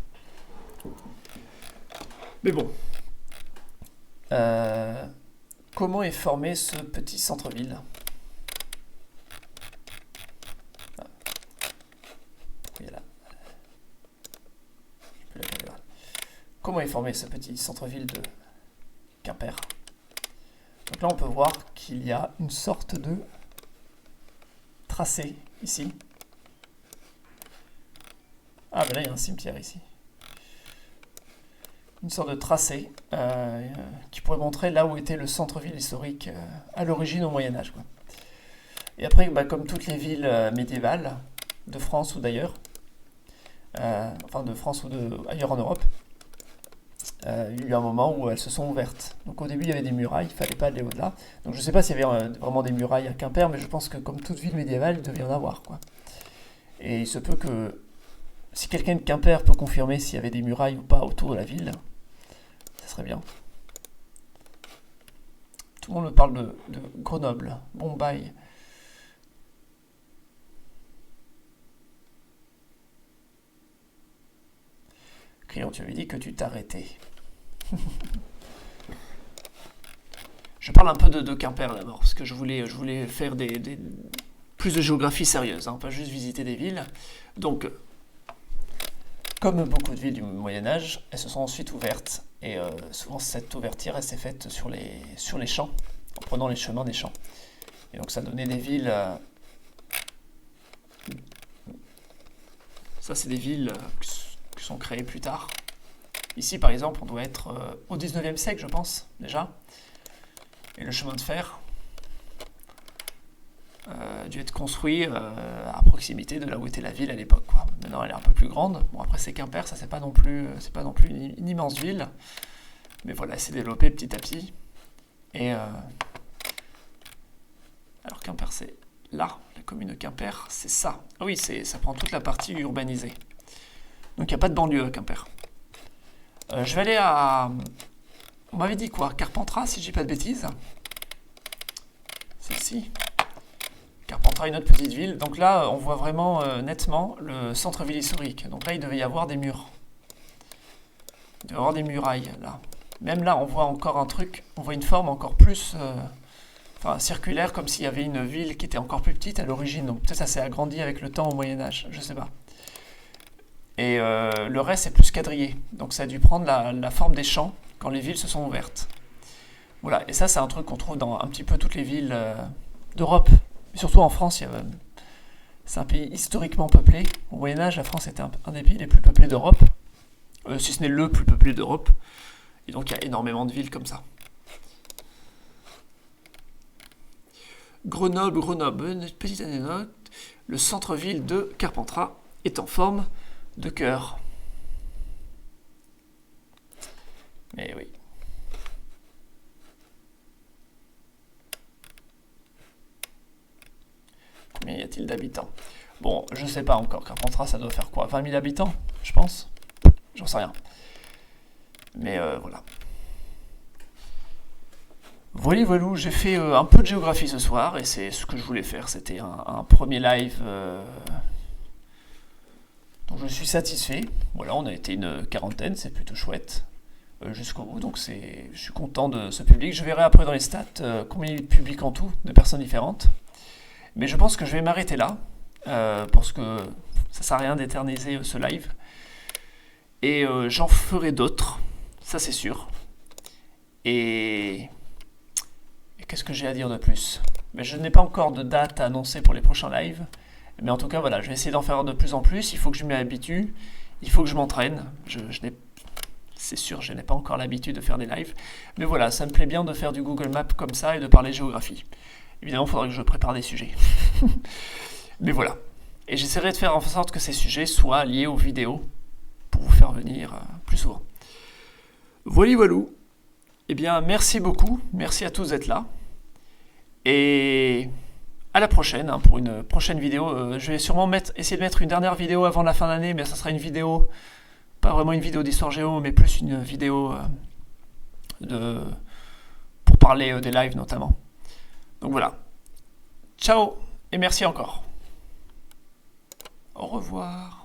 Mais bon, comment est formé ce petit centre-ville ? Comment est formé ce petit centre-ville de Quimper ? Donc là, on peut voir qu'il y a une sorte de tracé ici. Ah, ben là, il y a un cimetière ici. Une sorte de tracé qui pourrait montrer là où était le centre-ville historique à l'origine au Moyen-Âge. Et après, comme toutes les villes médiévales de France ou d'ailleurs, enfin de France ou ailleurs en Europe, il y a eu un moment où elles se sont ouvertes. Donc au début, il y avait des murailles, il ne fallait pas aller au-delà. Donc je ne sais pas s'il y avait vraiment des murailles à Quimper, mais je pense que comme toute ville médiévale, il devait y en avoir, quoi. Et il se peut que si quelqu'un de Quimper peut confirmer s'il y avait des murailles ou pas autour de la ville, ça serait bien. Tout le monde me parle de Grenoble, Bombay. Crayon, tu avais dit que tu t'arrêtais. Je parle un peu de Quimper d'abord, parce que je voulais faire plus de géographie sérieuse, hein, pas juste visiter des villes. Donc, comme beaucoup de villes du Moyen-Âge, elles se sont ensuite ouvertes. Et souvent, cette ouverture, elle s'est faite sur les champs, en prenant les chemins des champs. Et donc, ça donnait des villes. Ça, c'est des villes qui sont créées plus tard. Ici, par exemple, on doit être au 19e siècle, je pense, déjà. Et le chemin de fer a dû être construit à proximité de là où était la ville à l'époque, quoi. Maintenant, elle est un peu plus grande. Bon, après, c'est Quimper, ça, c'est pas non plus une immense ville. Mais voilà, c'est développé petit à petit. Et alors, Quimper, c'est là. La commune de Quimper, c'est ça. Ah oui, ça prend toute la partie urbanisée. Donc, il n'y a pas de banlieue à Quimper. Je vais aller à... On m'avait dit quoi ? Carpentras, si je dis pas de bêtises. Celle-ci. Carpentras, une autre petite ville. Donc là, on voit vraiment nettement le centre-ville historique. Donc là, il devait y avoir des murs. Il devait y avoir des murailles, là. Même là, on voit encore un truc. On voit une forme encore plus... circulaire, comme s'il y avait une ville qui était encore plus petite à l'origine. Donc peut-être ça s'est agrandi avec le temps au Moyen-Âge. Je sais pas. Et le reste, c'est plus quadrillé. Donc ça a dû prendre la forme des champs quand les villes se sont ouvertes. Voilà, et ça, c'est un truc qu'on trouve dans un petit peu toutes les villes d'Europe. Surtout en France, c'est un pays historiquement peuplé. Au Moyen-Âge, la France était un des pays les plus peuplés d'Europe, si ce n'est le plus peuplé d'Europe. Et donc, il y a énormément de villes comme ça. Grenoble, une petite anecdote. Le centre-ville de Carpentras est en forme de cœur. Mais oui. Combien y a-t-il d'habitants? Bon, je sais pas encore. Carpentras, ça doit faire quoi? 20 000 habitants, je pense. J'en sais rien. Mais voilà. Voilà, j'ai fait un peu de géographie ce soir et c'est ce que je voulais faire. C'était un premier live dont je suis satisfait. Voilà, on a été une quarantaine, c'est plutôt chouette jusqu'au bout. Donc je suis content de ce public. Je verrai après dans les stats combien il publie en tout de personnes différentes. Mais je pense que je vais m'arrêter là parce que ça sert à rien d'éterniser ce live. Et j'en ferai d'autres, ça c'est sûr. Et qu'est-ce que j'ai à dire de plus? Mais je n'ai pas encore de date à annoncer pour les prochains lives. Mais en tout cas, voilà, je vais essayer d'en faire de plus en plus. Il faut que je m'y habitue. Il faut que je m'entraîne. C'est sûr, je n'ai pas encore l'habitude de faire des lives. Mais voilà, ça me plaît bien de faire du Google Maps comme ça et de parler géographie. Évidemment, il faudrait que je prépare des sujets. Mais voilà. Et j'essaierai de faire en sorte que ces sujets soient liés aux vidéos pour vous faire venir plus souvent. Voilà. Eh bien, merci beaucoup. Merci à tous d'être là. Et à la prochaine pour une prochaine vidéo. Je vais sûrement essayer de mettre une dernière vidéo avant la fin d'année, mais ça sera une vidéo, pas vraiment une vidéo d'histoire géo, mais plus une vidéo pour parler des lives notamment. Donc voilà. Ciao et merci encore. Au revoir.